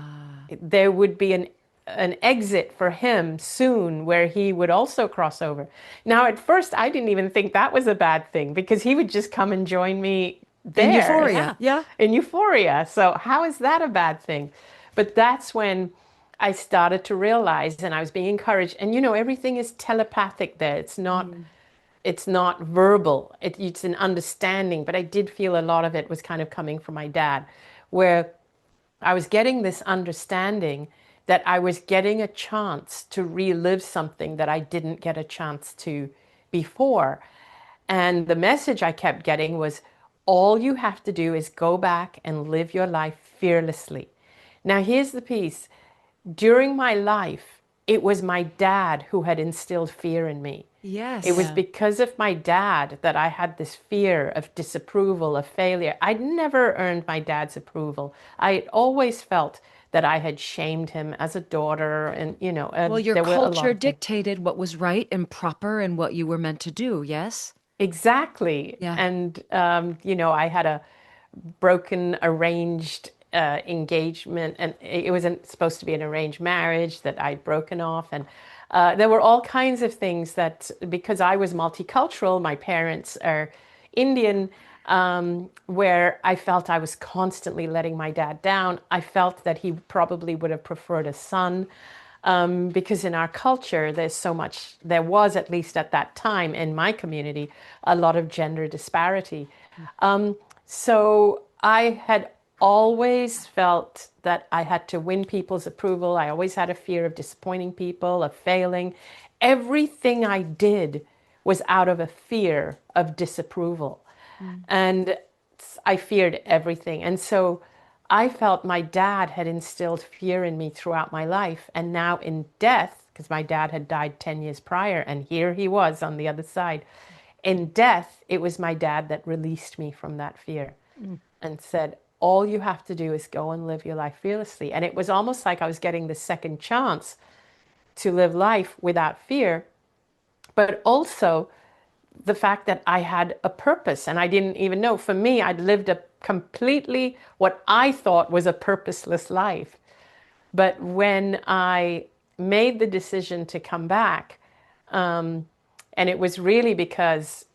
there would be an exit for him soon where he would also cross over. Now, at first, I didn't even think that was a bad thing because he would just come and join me In there. Euphoria. Yeah. In Euphoria. So, how is that a bad thing? But that's when I started to realize, and I was being encouraged. And you know, everything is telepathic there. It's not verbal. It's an understanding. But I did feel a lot of it was kind of coming from my dad, where I was getting this understanding that I was getting a chance to relive something that I didn't get a chance to before. And the message I kept getting was, all you have to do is go back and live your life fearlessly. Now, here's the piece. During my life, it was my dad who had instilled fear in me. Yes. It was because of my dad that I had this fear of disapproval, of failure. I'd never earned my dad's approval. I had always felt that I had shamed him as a daughter, and Well, your there were a lot culture of things. dictated what was right and proper and what you were meant to do. Yes. Exactly. Yeah. And I had a broken arranged engagement, and it wasn't supposed to be an arranged marriage that I'd broken off, and there were all kinds of things that, because I was multicultural, my parents are Indian, where I felt I was constantly letting my dad down. I felt that he probably would have preferred a son, because in our culture, there was, at least at that time in my community, a lot of gender disparity. So I had always felt that I had to win people's approval. I always had a fear of disappointing people, of failing. Everything I did was out of a fear of disapproval. And I feared everything. And so I felt my dad had instilled fear in me throughout my life. And now in death, because my dad had died 10 years prior, and here he was on the other side. In death, it was my dad that released me from that fear and said, all you have to do is go and live your life fearlessly. And it was almost like I was getting the second chance to live life without fear, but also the fact that I had a purpose and I didn't even know. For me, I'd lived a completely what I thought was a purposeless life. But when I made the decision to come back, and it was really because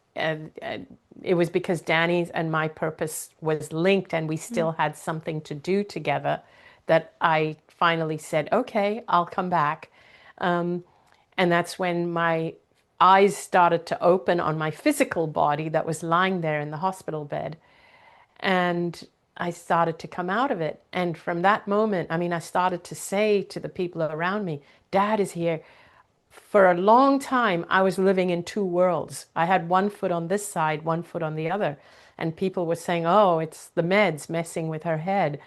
Danny's and my purpose was linked, and we still had something to do together, that I finally said, okay, I'll come back. And that's when my eyes started to open on my physical body that was lying there in the hospital bed. And I started to come out of it. And from that moment, I started to say to the people around me, Dad is here. For a long time, I was living in two worlds. I had one foot on this side, one foot on the other. And people were saying, oh, it's the meds messing with her head.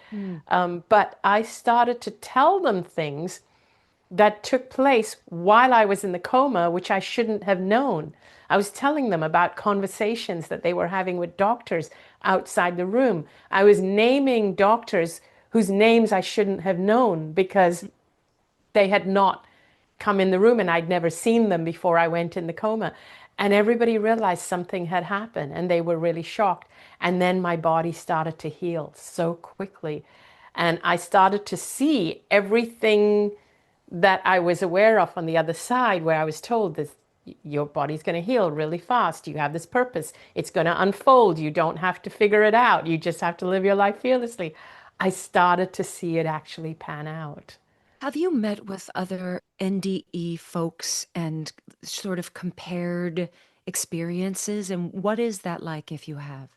But I started to tell them things that took place while I was in the coma, which I shouldn't have known. I was telling them about conversations that they were having with doctors outside the room. I was naming doctors whose names I shouldn't have known because they had not come in the room and I'd never seen them before I went in the coma. And everybody realized something had happened and they were really shocked. And then my body started to heal so quickly. And I started to see everything that I was aware of on the other side, where I was told this, your body's going to heal really fast. You have this purpose. It's going to unfold. You don't have to figure it out. You just have to live your life fearlessly. I started to see it actually pan out. Have you met with other NDE folks and sort of compared experiences? And what is that like if you have?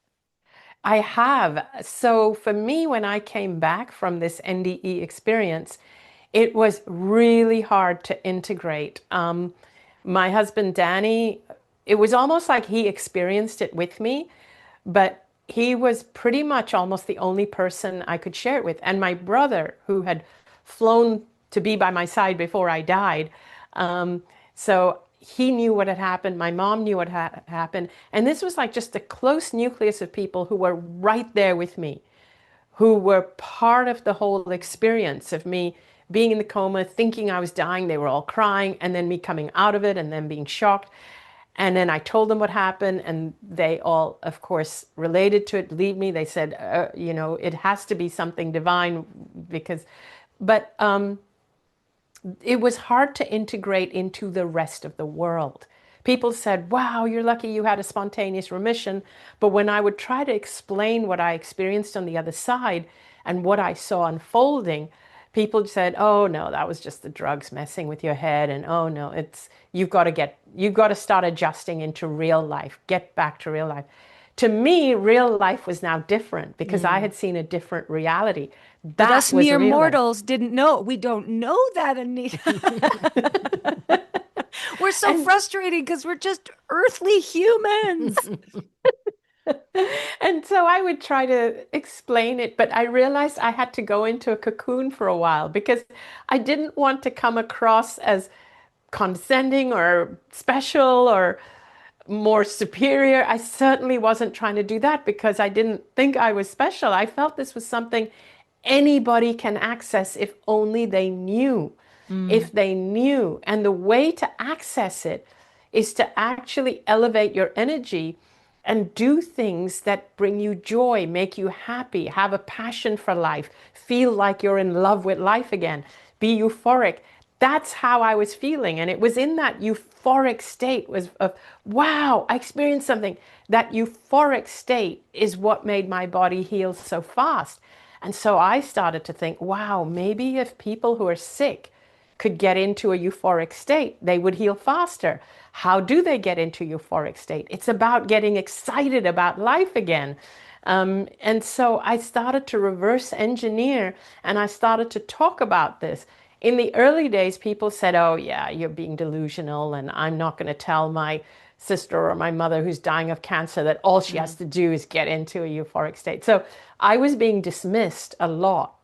I have. So for me, when I came back from this NDE experience, it was really hard to integrate. My husband, Danny, it was almost like he experienced it with me, but he was pretty much almost the only person I could share it with. And my brother, who had flown to be by my side before I died. So he knew what had happened. My mom knew what had happened. And this was like just a close nucleus of people who were right there with me, who were part of the whole experience of me being in the coma, thinking I was dying. They were all crying, and then me coming out of it and then being shocked. And then I told them what happened, and they all, of course, related to it, believed me. They said, it has to be something divine but it was hard to integrate into the rest of the world. People said, wow, you're lucky you had a spontaneous remission. But when I would try to explain what I experienced on the other side and what I saw unfolding, people said, oh no, that was just the drugs messing with your head. And oh no, you've got to start adjusting into real life, get back to real life. To me, real life was now different because I had seen a different reality. But us was mere real life. mortals didn't know. We don't know that, Anita. We're so frustrated because we're just earthly humans. And so I would try to explain it, but I realized I had to go into a cocoon for a while because I didn't want to come across as condescending or special or more superior. I certainly wasn't trying to do that because I didn't think I was special. I felt this was something anybody can access if only they knew. If they knew. And the way to access it is to actually elevate your energy and do things that bring you joy, make you happy, have a passion for life, feel like you're in love with life again, be euphoric. That's how I was feeling. And it was in that euphoric state of, wow, I experienced something. That euphoric state is what made my body heal so fast. And so I started to think, wow, maybe if people who are sick could get into a euphoric state, they would heal faster. How do they get into euphoric state? It's about getting excited about life again. And so I started to reverse engineer and I started to talk about this. In the early days, people said, oh yeah, you're being delusional and I'm not going to tell my sister or my mother who's dying of cancer that all she has to do is get into a euphoric state. So I was being dismissed a lot.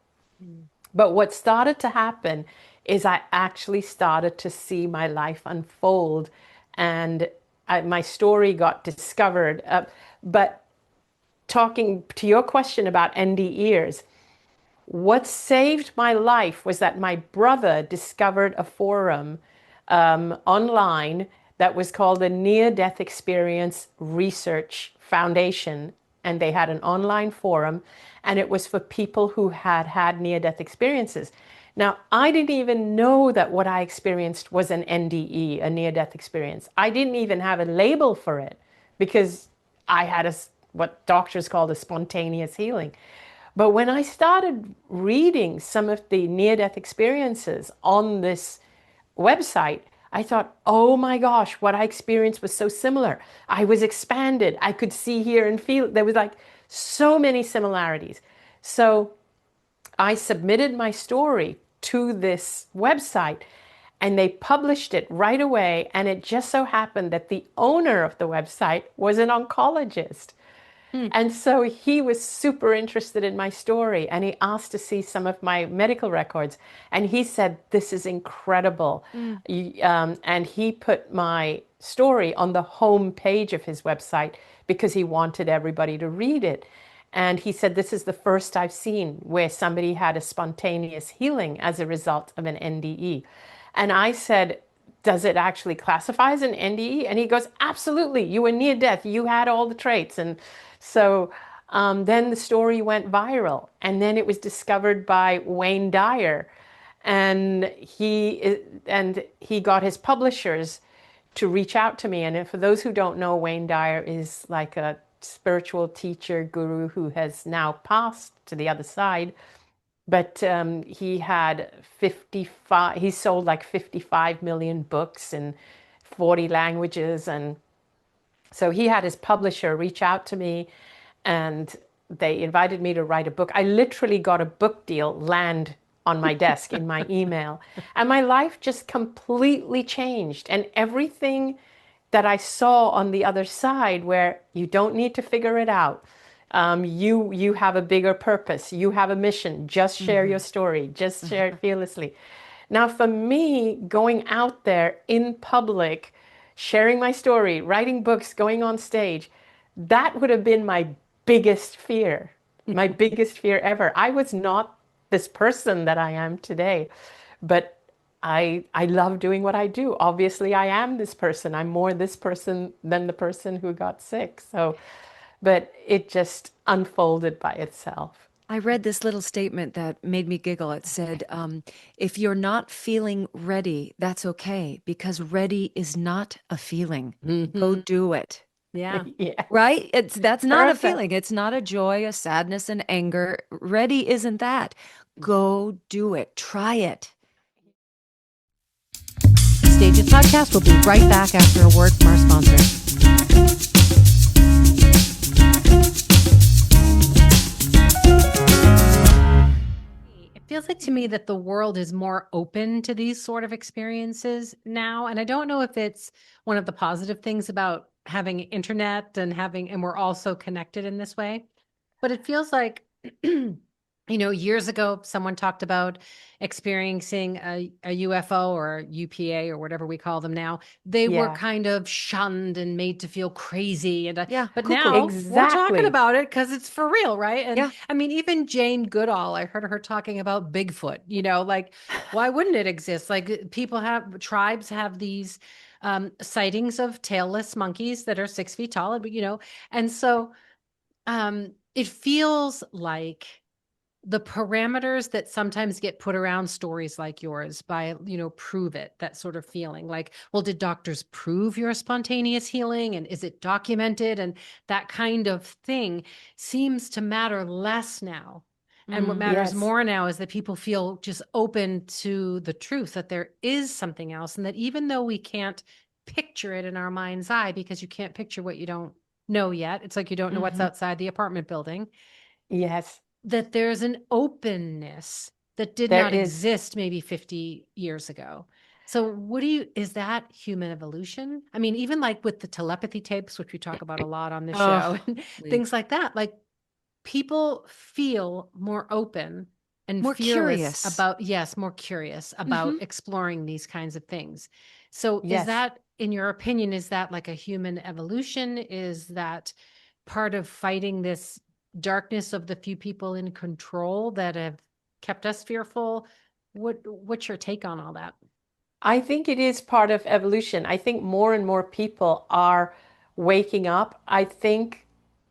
But what started to happen is I actually started to see my life unfold and my story got discovered. But talking to your question about NDEs, what saved my life was that my brother discovered a forum online that was called the Near-Death Experience Research Foundation. And they had an online forum, and it was for people who had had near-death experiences. Now, I didn't even know that what I experienced was an NDE, a near-death experience. I didn't even have a label for it because I had what doctors call a spontaneous healing. But when I started reading some of the near-death experiences on this website, I thought, oh my gosh, what I experienced was so similar. I was expanded. I could see, hear, and feel. There was like so many similarities. So I submitted my story to this website and they published it right away. And it just so happened that the owner of the website was an oncologist. And so he was super interested in my story and he asked to see some of my medical records. And he said, this is incredible. And he put my story on the home page of his website because he wanted everybody to read it. And he said, this is the first I've seen where somebody had a spontaneous healing as a result of an NDE. And I said, does it actually classify as an NDE? And he goes, absolutely. You were near death. You had all the traits. And so then the story went viral. And then it was discovered by Wayne Dyer. And he got his publishers to reach out to me. And for those who don't know, Wayne Dyer is like a spiritual teacher, guru who has now passed to the other side. But he had he sold like 55 million books in 40 languages. And so he had his publisher reach out to me and they invited me to write a book. I literally got a book deal land on my desk in my email. And my life just completely changed. And everything that I saw on the other side, where you don't need to figure it out. You have a bigger purpose. You have a mission. Just share your story. Just share it fearlessly. Now, for me, going out there in public, sharing my story, writing books, going on stage, that would have been my biggest fear ever. I was not this person that I am today, but I love doing what I do. Obviously, I am this person. I'm more this person than the person who got sick. So, but it just unfolded by itself. I read this little statement that made me giggle. It said, if you're not feeling ready, that's okay, because ready is not a feeling. Go do it. Yeah. Yeah, Right? That's not a perfect. feeling. It's not a joy, a sadness, an anger. Ready isn't that. Go do it. Try it. Stages podcast will be right back after a word from our sponsor. It feels like to me that the world is more open to these sort of experiences now. And I don't know if it's one of the positive things about having internet and we're all so connected in this way, but it feels like, years ago, someone talked about experiencing a UFO or UPA or whatever we call them now. They were Yeah, kind of shunned and made to feel crazy. Yeah, But cuckoo. now we're talking exactly. about it because it's for real, right? And Yeah. I mean, even Jane Goodall, I heard her talking about Bigfoot, like, why wouldn't it exist? Like, tribes have these sightings of tailless monkeys that are 6 feet tall, and so it feels like the parameters that sometimes get put around stories like yours by, prove it, that sort of feeling like, well, did doctors prove your spontaneous healing? And is it documented? And that kind of thing seems to matter less now. And what matters Yes, more now is that people feel just open to the truth that there is something else. And that even though we can't picture it in our mind's eye, because you can't picture what you don't know yet, it's like you don't know what's Hmm. outside the apartment building, yes, that there's an openness that did there not is. exist maybe 50 years ago. So is that human evolution? I mean, even like with the telepathy tapes, which we talk about a lot on this show, Oh, and We things like that, like people feel more open and more fearless curious. about, yes, more curious about Hmm. exploring these kinds of things. So is yes. that, in your opinion, is that like a human evolution? Is that part of fighting this darkness of the few people in control that have kept us fearful? What's your take on all that? I think it is part of evolution. I think more and more people are waking up. I think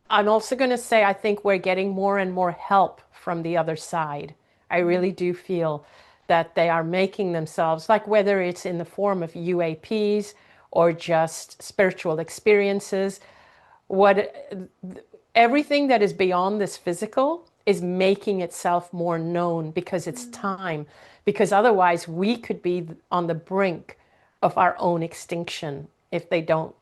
I'm also going to say I think we're getting more and more help from the other side. I really do feel that they are making themselves, like whether it's in the form of UAPs or just spiritual experiences, what everything that is beyond this physical is making itself more known because it's time. Because otherwise, we could be on the brink of our own extinction if they don't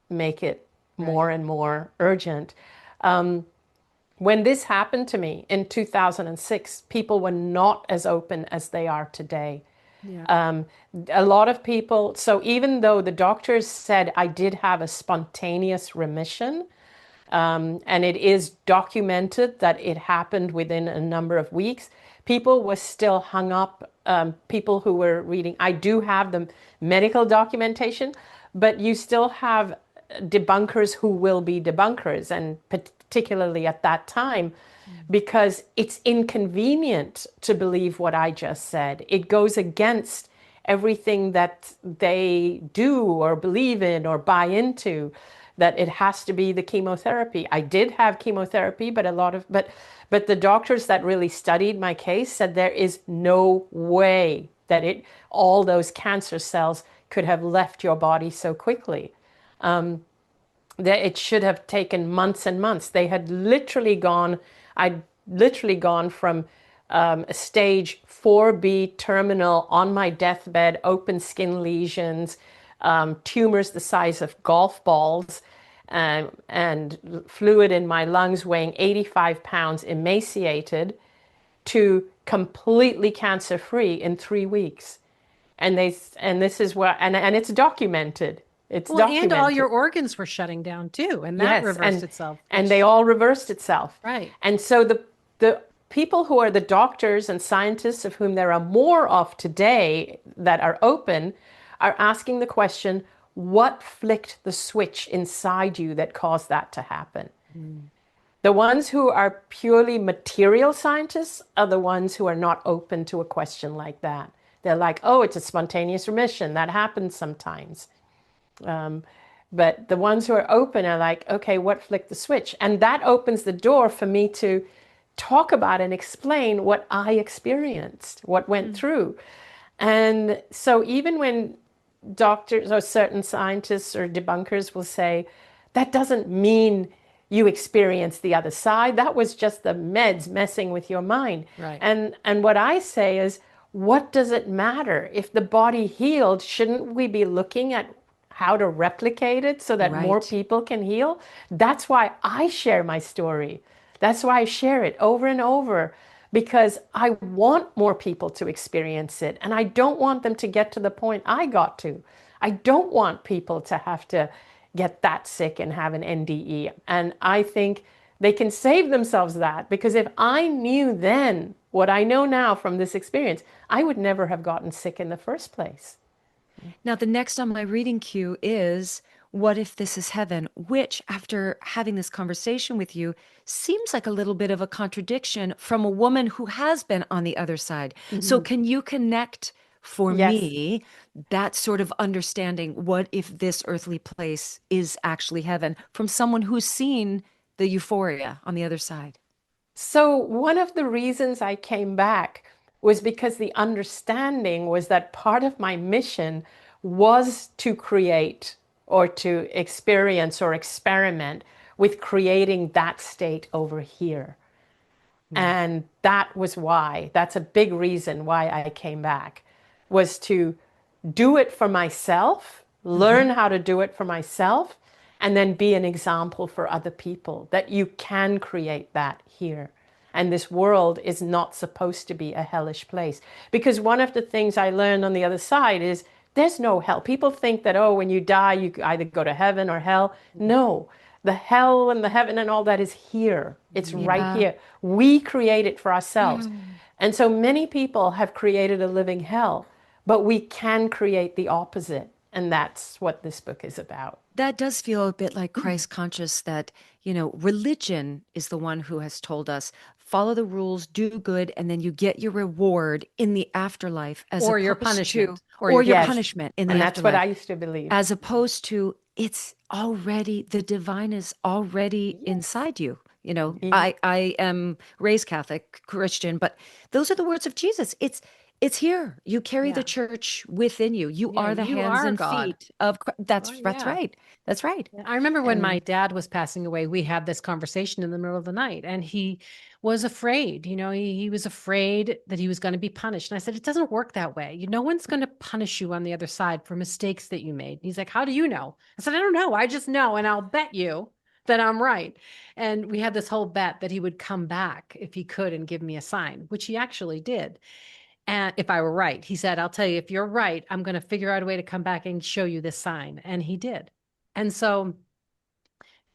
make it more Right. and more urgent. When this happened to me in 2006, people were not as open as they are today. Yeah. A lot of people, so even though the doctors said I did have a spontaneous remission, and it is documented that it happened within a number of weeks, people were still hung up. People who were reading, I do have the medical documentation, but you still have debunkers who will be debunkers, and particularly at that time, because it's inconvenient to believe what I just said. It goes against everything that they do or believe in or buy into, that it has to be the chemotherapy. I did have chemotherapy, but but the doctors that really studied my case said there is no way that it all those cancer cells could have left your body so quickly. That it should have taken months and months. I'd literally gone from a stage 4B terminal on my deathbed, open skin lesions, tumors the size of golf balls, and fluid in my lungs weighing 85 pounds, emaciated, to completely cancer free in 3 weeks. And this is where, and it's documented. It's Well, and all your documented. organs were shutting down too, and that Yes, reversed itself, and they which, all reversed itself. right. And so the people who are the doctors and scientists, of whom there are more of today that are open, are asking the question, what flicked the switch inside you that caused that to happen? The ones who are purely material scientists are the ones who are not open to a question like that. They're like, oh, it's a spontaneous remission. That happens sometimes. But the ones who are open are like, okay, what flicked the switch? And that opens the door for me to talk about and explain what I experienced, what went through. And so even when doctors or certain scientists or debunkers will say, that doesn't mean you experienced the other side. That was just the meds messing with your mind. Right. And what I say is, what does it matter? If the body healed, shouldn't we be looking at how to replicate it so that more Right. people can heal? That's why I share my story. That's why I share it over and over, because I want more people to experience it. And I don't want them to get to the point I got to. I don't want people to have to get that sick and have an NDE. And I think they can save themselves that, because if I knew then what I know now from this experience, I would never have gotten sick in the first place. Now, the next on my reading queue is What If This Is Heaven, which, after having this conversation with you, seems like a little bit of a contradiction from a woman who has been on the other side. So, can you connect for Yes. me that sort of understanding? What if this earthly place is actually heaven from someone who's seen the euphoria on the other side? So, one of the reasons I came back was because the understanding was that part of my mission was to create or to experience or experiment with creating that state over here. And that was why, that's a big reason why I came back, was to do it for myself, learn how to do it for myself, and then be an example for other people that you can create that here. And this world is not supposed to be a hellish place. Because one of the things I learned on the other side is there's no hell. People think that, oh, when you die, you either go to heaven or hell. No, the hell and the heaven and all that is here. It's right Yeah. here. We create it for ourselves. And so many people have created a living hell, but we can create the opposite. And that's what this book is about. That does feel a bit like Christ conscious that, religion is the one who has told us, follow the rules, do good, and then you get your reward in the afterlife as Or your opposed to, punishment. Or or your your Yes. punishment in the And that's what afterlife, I used to believe. as opposed to it's already, the divine is already inside you. I am raised Catholic Christian, but those are the words of Jesus. It's here. You carry the Yeah. church within you. You Yeah, are the you hands are and God. feet of Christ. That's Oh, that's yeah. right. That's right. I remember when my And dad was passing away, we had this conversation in the middle of the night, and he was afraid. He was afraid that he was going to be punished. And I said, it doesn't work that way. No one's going to punish you on the other side for mistakes that you made. He's like, how do you know? I said, I don't know. I just know. And I'll bet you that I'm right. And we had this whole bet that he would come back if he could and give me a sign, which he actually did. And if I were right, he said, I'll tell you, if you're right, I'm going to figure out a way to come back and show you this sign. And he did. And so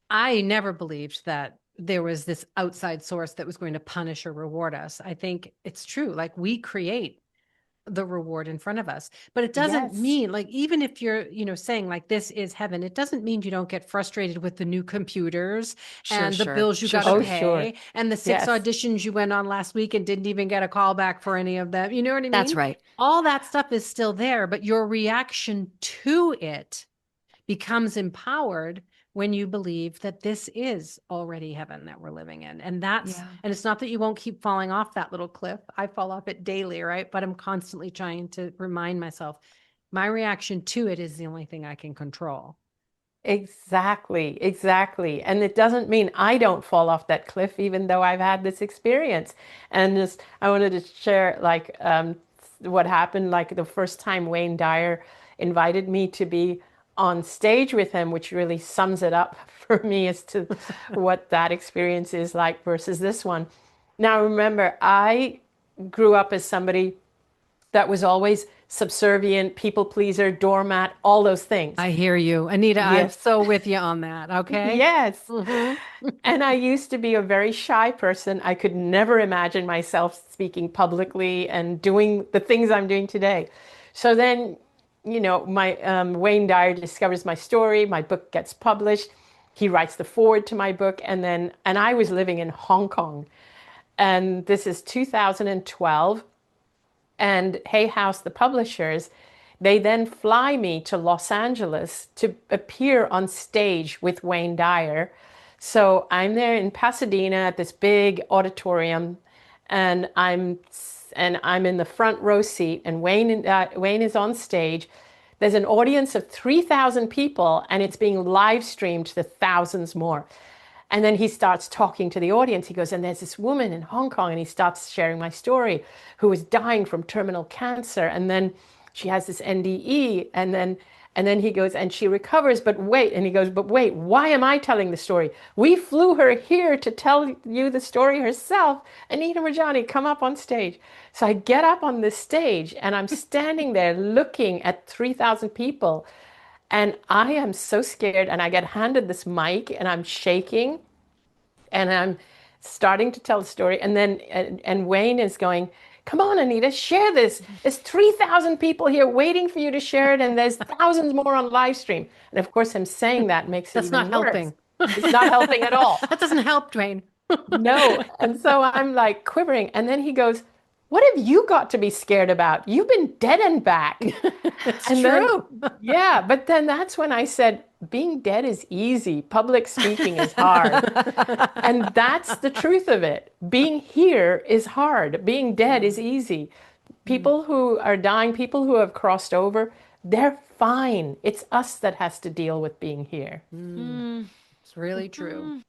I never believed that there was this outside source that was going to punish or reward us. I think it's true. Like, we create the reward in front of us, but it doesn't yes, mean, like, even if you're, saying like this is heaven, it doesn't mean you don't get frustrated with the new computers Sure, and the sure. bills you Sure, got to oh, sure. sure. pay and the 6 Yes. auditions you went on last week and didn't even get a call back for any of them. You know what I That's mean? right. All that stuff is still there, but your reaction to it becomes empowered when you believe that this is already heaven that we're living in. And Yeah. and it's not that you won't keep falling off that little cliff. I fall off it daily, right? But I'm constantly trying to remind myself my reaction to it is the only thing I can control. Exactly, exactly. And it doesn't mean I don't fall off that cliff, even though I've had this experience. And just, I wanted to share what happened, like the first time Wayne Dyer invited me to be on stage with him, which really sums it up for me as to what that experience is like versus this one. Now, remember, I grew up as somebody that was always subservient, people pleaser, doormat, all those things. I hear you. Anita, I'm Yes. so with you on that. Okay. Yes. Mhm. And I used to be a very shy person. I could never imagine myself speaking publicly and doing the things I'm doing today. So then, my Wayne Dyer discovers my story. My book gets published. He writes the foreword to my book, and I was living in Hong Kong, and this is 2012. And Hay House, the publishers, they then fly me to Los Angeles to appear on stage with Wayne Dyer. So I'm there in Pasadena at this big auditorium, and I'm in the front row seat, and Wayne is on stage. There's an audience of 3,000 people, and it's being live streamed to thousands more. And then he starts talking to the audience. He goes, and there's this woman in Hong Kong, and he starts sharing my story, who is dying from terminal cancer. And then she has this NDE, and then he goes, and she recovers, but wait. And he goes, but wait, why am I telling the story? We flew her here to tell you the story herself. Anita Moorjani, come up on stage. So I get up on this stage, and I'm standing there looking at 3,000 people. And I am so scared, and I get handed this mic, and I'm shaking, and I'm starting to tell the story. And then and Wayne is going, come on, Anita, share this. There's 3,000 people here waiting for you to share it, and there's thousands more on live stream. And of course, him saying that makes it That's even not worse. helping. It's not helping at all. That doesn't help, Dwayne. No. And so I'm like quivering. And then he goes, what have you got to be scared about? You've been dead and back. It's And true. yeah, but then that's when I said, being dead is easy. Public speaking is hard. And that's the truth of it. Being here is hard. Being dead is easy. People who are dying, people who have crossed over, they're fine. It's us that has to deal with being here. It's really true.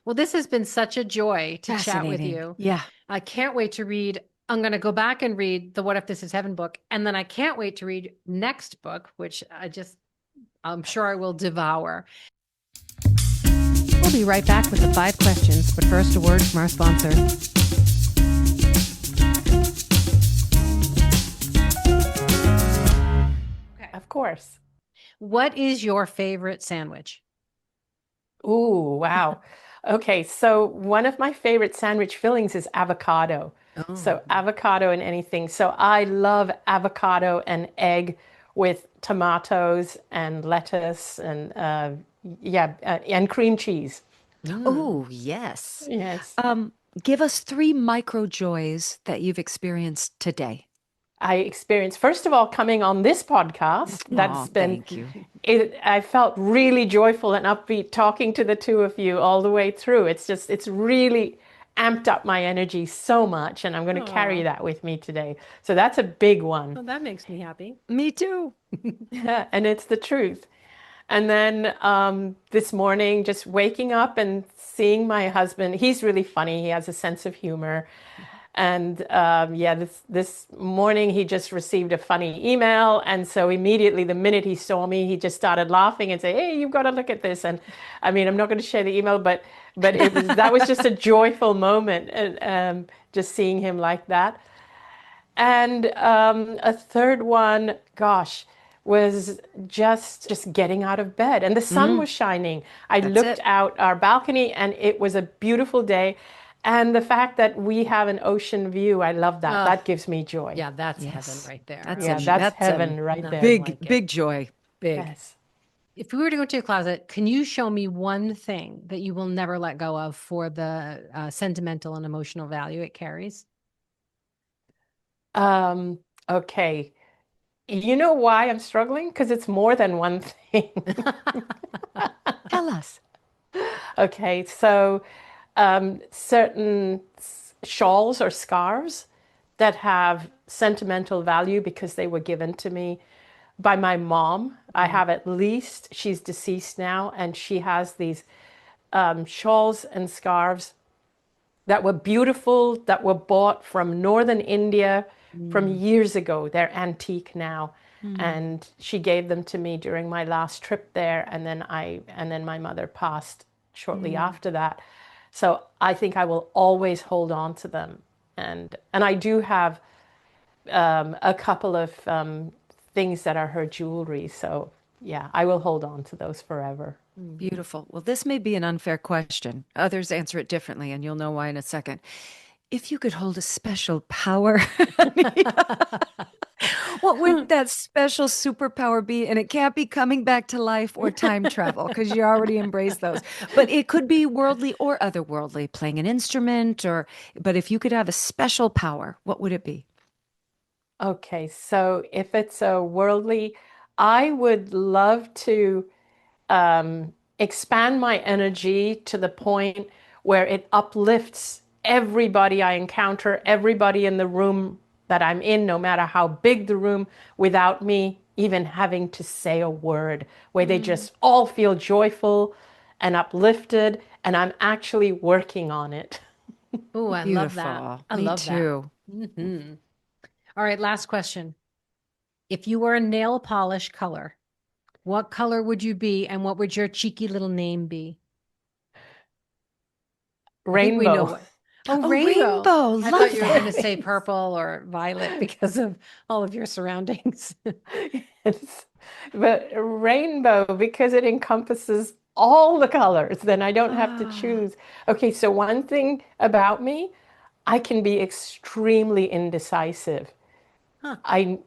Well, this has been such a joy to chat with Fascinating. you. Yeah. I can't wait to read. I'm going to go back and read the What If This Is Heaven book. And then I can't wait to read next book, which I'm sure I will devour. We'll be right back with the 5 questions. But first, a word from our sponsor. Of course. What is your favorite sandwich? Ooh, wow. Okay, so one of my favorite sandwich fillings is avocado. So avocado and anything. So I love avocado and egg with tomatoes and lettuce and and cream cheese. Oh, yes. Yes. Give us 3 micro joys that you've experienced today. I experienced, first of all, coming on this podcast. That's been, thank you. I felt really joyful and upbeat talking to the two of you all the way through. It's really amped up my energy so much, and I'm going to carry that with me today. So that's a big one. Well, that makes me happy. Me too. And it's the truth. And then this morning, just waking up and seeing my husband, he's really funny. He has a sense of humor. And this morning he just received a funny email. And so immediately, the minute he saw me, he just started laughing and say, hey, you've got to look at this. And I mean, I'm not going to share the email, but that was just a joyful moment, and just seeing him like that. And a third one, gosh, was just getting out of bed, and the sun was shining. I looked out our balcony, and it was a beautiful day. And the fact that we have an ocean view, I love that. That gives me joy. Yeah, that's heaven right there. That's heaven right there. Big joy. Big. Yes. If we were to go to your closet, can you show me one thing that you will never let go of for the sentimental and emotional value it carries? Okay. You know why I'm struggling? Because it's more than one thing. Tell us. Okay, so certain shawls or scarves that have sentimental value because they were given to me by my mom. I have at least, she's deceased now, and she has these shawls and scarves that were beautiful, that were bought from northern India from years ago. They're antique now. And she gave them to me during my last trip there, and then my mother passed shortly after that. So I think I will always hold on to them. And I do have a couple of things that are her jewelry. So yeah, I will hold on to those forever. Beautiful. Well, this may be an unfair question. Others answer it differently, and you'll know why in a second. If you could hold a special power, what would that special superpower be? And it can't be coming back to life or time travel because you already embraced those. But it could be worldly or otherworldly, playing an instrument but if you could have a special power, what would it be? Okay, so if it's a worldly, I would love to expand my energy to the point where it uplifts everybody I encounter, everybody in the room that I'm in, no matter how big the room, without me even having to say a word, where they just all feel joyful and uplifted, and I'm actually working on it. Oh, I love that. Beautiful. I Me love that. too. All right, last question. If you were a nail polish color, what color would you be and what would your cheeky little name be? I think we know Rainbow. what. Oh, A rainbow. rainbow. I thought Love you were going to that. say purple or violet because of all of your surroundings. Yes. But rainbow, because it encompasses all the colors, then I don't have to Ah, choose. Okay, so one thing about me, I can be extremely indecisive. Huh. I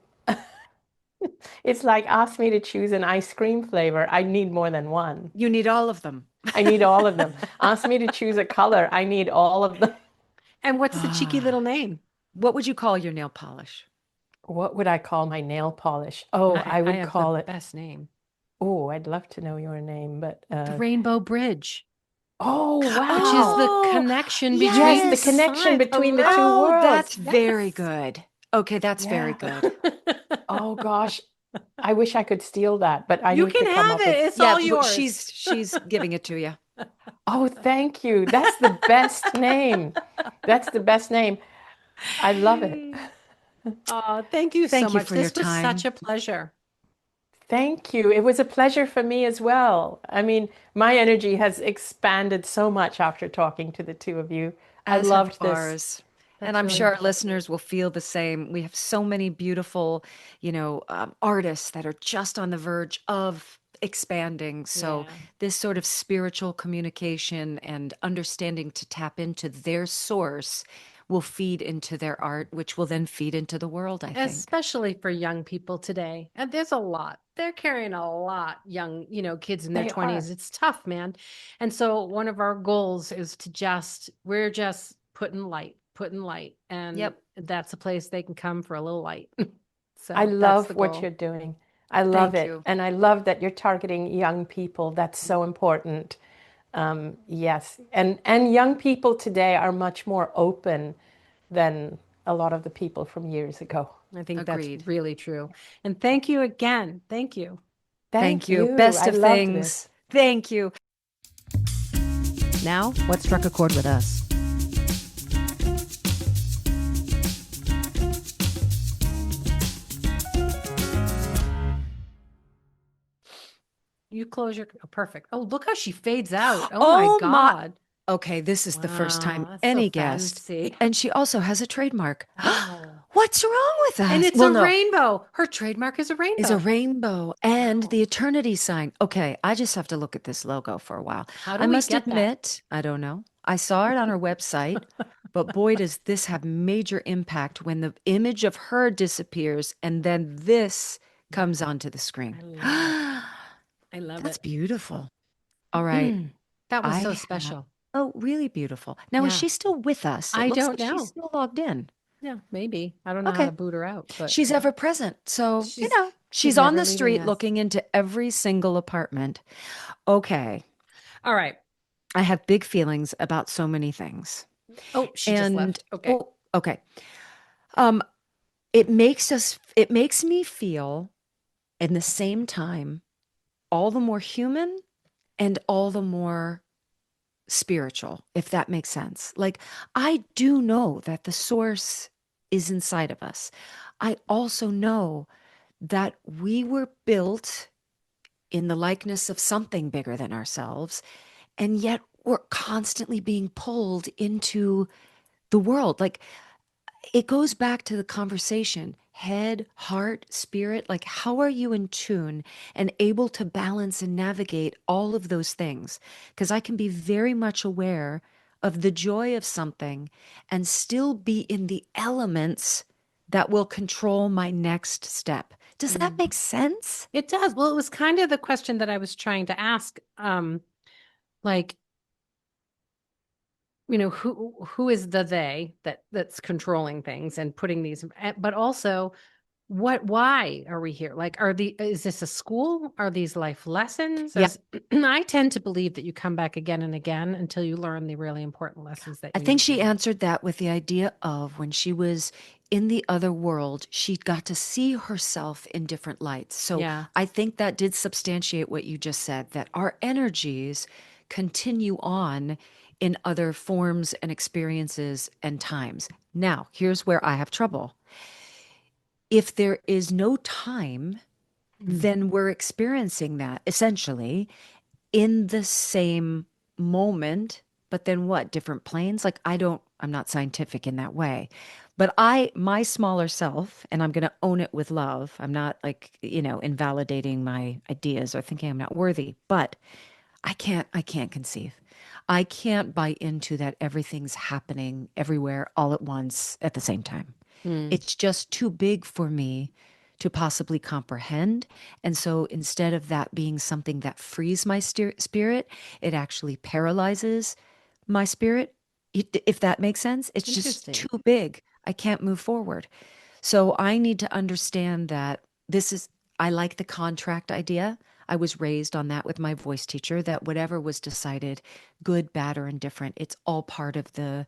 it's like ask me to choose an ice cream flavor. I need more than one. you need all of them. I need all of them. Ask me to choose a color. I need all of them. And what's the cheeky little Ah, name? what would you call your nail polish? What would I call my nail polish? Oh, I, I I would have the call it. best name. Oh, I'd love to know your name, but The Rainbow Bridge, oh, which is the wow. Oh, connection Yes, between the the yes. connection signs. between the two Hello. Oh, worlds. that's very Yes. good. Okay, that's very Yeah. good. Oh gosh, I wish I could steal that, but I You need can to come have up with. it. It's Yeah, all yours. she's giving it to you. Oh, thank you. That's the best name. That's the best name. I love it. Oh, thank you so Thank you much. for your This was such time. a pleasure. Thank you. It was a pleasure for me as well. I mean, my energy has expanded so much after talking to the two of you. I As have loved this. ours. And That's I'm really sure our cool. listeners will feel the same. We have so many beautiful, artists that are just on the verge of expanding. So, Yeah. this sort of spiritual communication and understanding to tap into their source will feed into their art, which will then feed into the world, I think. Especially for young people today. And there's a lot. They're carrying a lot young, kids in their They 20s. are. It's tough, man. And so one of our goals is we're just putting light. And Yep. that's a place they can come for a little light. I So that's the love what goal. you're doing. I love Thank it. you. And I love that you're targeting young people. That's so important. Yes. And young people today are much more open than a lot of the people from years ago. I think that's Agreed. really true. And thank you again. Thank you. Thank Thank you. you. Best I of loved this. things. Thank you. Now, what struck a chord with us? You close your perfect. Oh, look how she fades out. Oh my Oh my. God. Okay, this is the first time Wow, that's so any guest, fancy. and she also has a trademark. Oh. What's wrong with And us? it's Well, a no, rainbow. Her trademark is a is a rainbow. rainbow and Wow. the eternity sign. Okay, I just have to look at this logo for a while. How I do we must get that? admit, I don't know. I saw it on her website, but boy, does this have major impact when the image of her disappears and then this comes onto the screen. I love it. That's I love it. beautiful. All right. That was so I have, special. oh, really beautiful. Now, is Yeah. she still with us? It I looks don't like she's know. still logged in. Yeah, maybe. I don't know how to Okay. boot her out, but She's ever present. So, she's she's on never the leaving street us. looking into every single apartment. Okay. All right. I have big feelings about so many things. Oh, she just And, left. Okay. well, okay. Um, it makes me feel in the same time all the more human and all the more spiritual, if that makes sense. Like, I do know that the source is inside of us. I also know that we were built in the likeness of something bigger than ourselves, and yet we're constantly being pulled into the world. Like, it goes back to the conversation, head, heart, spirit. Like, how are you in tune and able to balance and navigate all of those things? Because I can be very much aware of the joy of something and still be in the elements that will control my next step. Does that make sense? It does. Well, it was kind of the question that I was trying to ask. Like, who is the they that's controlling things and putting these, but also why are we here? Like, is this a school? Are these life lessons? Yeah. I tend to believe that you come back again and again until you learn the really important lessons that I you think need she to. answered that with the idea of when she was in the other world, she got to see herself in different lights. So Yeah. I think that did substantiate what you just said, that our energies continue on in other forms and experiences and times. Now, here's where I have trouble. If there is no time, then we're experiencing that essentially in the same moment, but then what? Different planes? Like, I'm not scientific in that way. But my smaller self, and I'm going to own it with love. I'm not like, invalidating my ideas or thinking I'm not worthy, but I can't conceive. I can't buy into that everything's happening everywhere all at once at the same time. It's just too big for me to possibly comprehend. And so instead of that being something that frees my spirit, it actually paralyzes my spirit. If that makes sense, it's just Interesting. too big. I can't move forward. So I need to understand that I like the contract idea. I was raised on that with my voice teacher that whatever was decided, good, bad, or indifferent, it's all part of the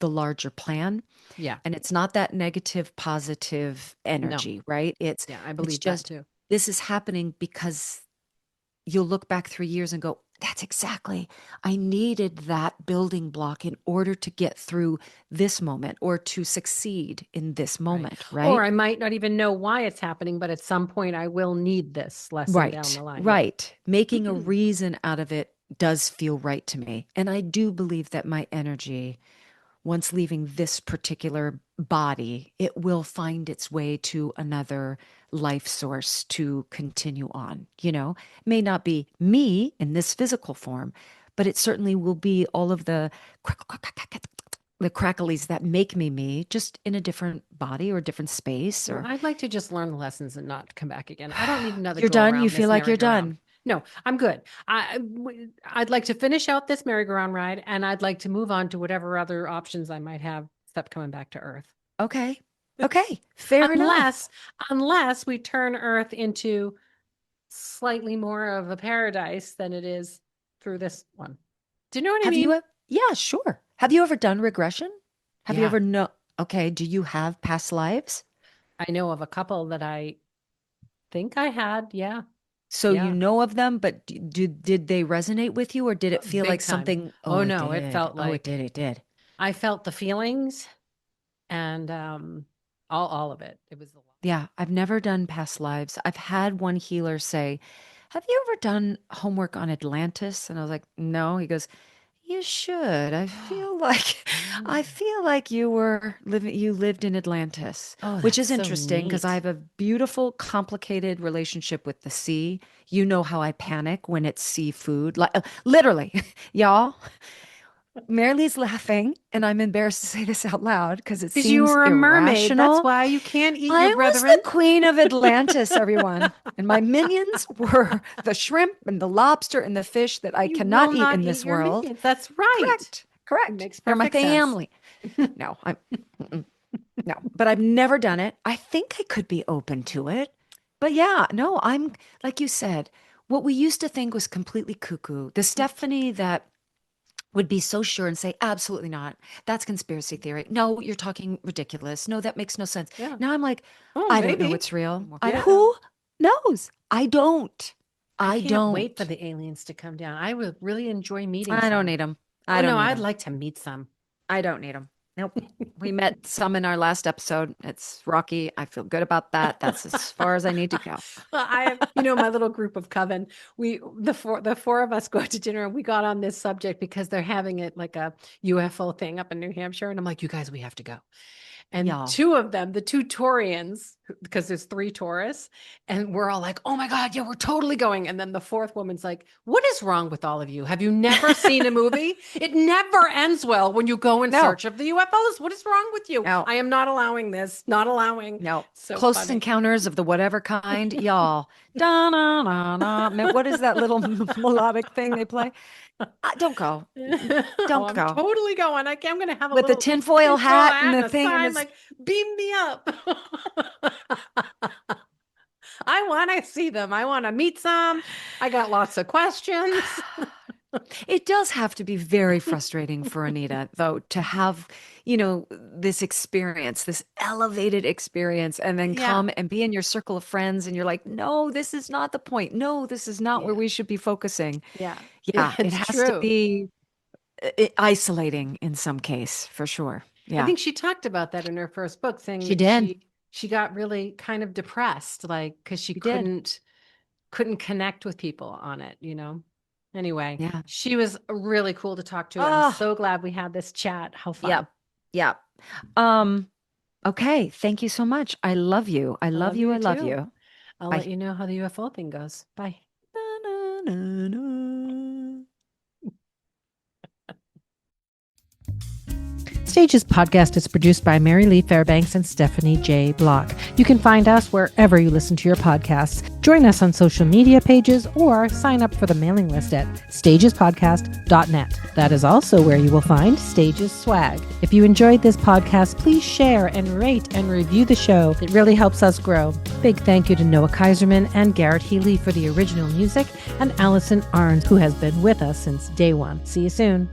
larger plan. Yeah. And it's not that negative, positive energy, right? Yeah. I It's believe that just too. this is happening because you'll look back 3 years and go, that's exactly, I needed that building block in order to get through this moment or to succeed in this moment, right? Or I might not even know why it's happening, but at some point I will need this lesson down Right, the line. Yeah. right. Making a reason out of it does feel right to me. And I do believe that my energy, once leaving this particular body, it will find its way to another life source to continue on. May not be me in this physical form, but it certainly will be all of the cracklies that make me, just in a different body or different space. Well, Or I'd like to just learn the lessons and not come back again. I don't need another you're go done. You around feel this like you're merry-go-round. done. No, I'm good. I'd like to finish out this merry-go-round ride, and I'd like to move on to whatever other options I might have except coming back to Earth. Okay. Okay. Fair enough. Unless we turn Earth into slightly more of a paradise than it is through this one. Do you know what I Have mean? you? Yeah, sure. Have you ever done regression? Have you Yeah. ever know? Okay. Do you have past lives? I know of a couple that I think I had. Yeah. So you Yeah. know of them, but did they resonate with you, or did it feel Big like time. something? Oh Oh, it no, it did. felt Oh, it like did. It did. I felt the feelings and all of it. It was a lot. Yeah, I've never done past lives. I've had one healer say, "Have you ever done homework on Atlantis?" And I was like, "No." He goes, "You should. I feel like you lived in Atlantis," Oh, which that's is so interesting because I neat. have a beautiful, complicated relationship with the sea. You know how I panic when it's seafood, like literally, y'all. Marilee's laughing, and I'm embarrassed to say this out loud because it Because you seems were a mermaid. That's irrational. why you can't eat I your was the brethren. queen of Atlantis, everyone. And my minions were the shrimp and the lobster and the fish that I You will cannot eat not in eat this your world. minions. That's right. Correct. It Correct. makes They're my perfect sense. family. No, mm-mm. No, but I've never done it. I think I could be open to it. But yeah, no, I'm like you said, what we used to think was completely cuckoo. The Stephanie that would be so sure and say, absolutely not. That's conspiracy theory. No, you're talking ridiculous. No, that makes no sense. Yeah. Now I'm like, Oh, I don't know maybe. what's real. Yeah. Who knows? I don't. I I can't wait for don't. the aliens to come down. I would really enjoy meeting I don't some. need them. Oh I don't no, need I'd them. like to meet some. I don't need them. Nope. We met some in our last episode. It's rocky. I feel good about that. That's as far as I need to go. Well, I have, my little group of coven. The four of us go out to dinner, and we got on this subject because they're having it like a UFO thing up in New Hampshire, and I'm like, you guys, we have to go. And Y'all. two of them, the two Taurians, because there's 3 Taurus, and we're all like, oh my God, yeah, we're totally going. And then the 4th woman's like, what is wrong with all of you? Have you never seen a movie? It never ends well when you go in No. search of the UFOs. What is wrong with you? No. I am not allowing this, not allowing. No. So Close funny. encounters of the whatever kind, y'all. Da, na, na, na. What is that little melodic thing they play? Don't go. Don't I'm go. totally going. I'm going to have a With the little tinfoil hat and the a thing and sign this- like, beam me up. I want to see them. I want to meet some. I got lots of questions. It does have to be very frustrating for Anita, though, to have, this experience, this elevated experience, and then Yeah. come and be in your circle of friends, and you're like, no, this is not the point. No, this is not where Yeah. we should be focusing. Yeah. Yeah, it it's has true. to be isolating in some case, for sure. Yeah. I think she talked about that in her first book, saying She that did. she got really kind of depressed, like, because she She did. couldn't connect with people on it, Anyway, Yeah. she was really cool to talk to. I'm Oh. so glad we had this chat. How fun. Yep. Yep. Okay. Thank you so much. I love you. I love you. I love too. you. I'll Bye. let you know how the UFO thing goes. Bye. Na, na, na, na. Stages podcast is produced by Mary Lee Fairbanks and Stephanie J. Block. You can find us wherever you listen to your podcasts. Join us on social media pages or sign up for the mailing list at stagespodcast.net. That is also where you will find Stages swag. If you enjoyed this podcast, please share and rate and review the show. It really helps us grow. Big thank you to Noah Kaiserman and Garrett Healy for the original music, and Allison Arns, who has been with us since day one. See you soon.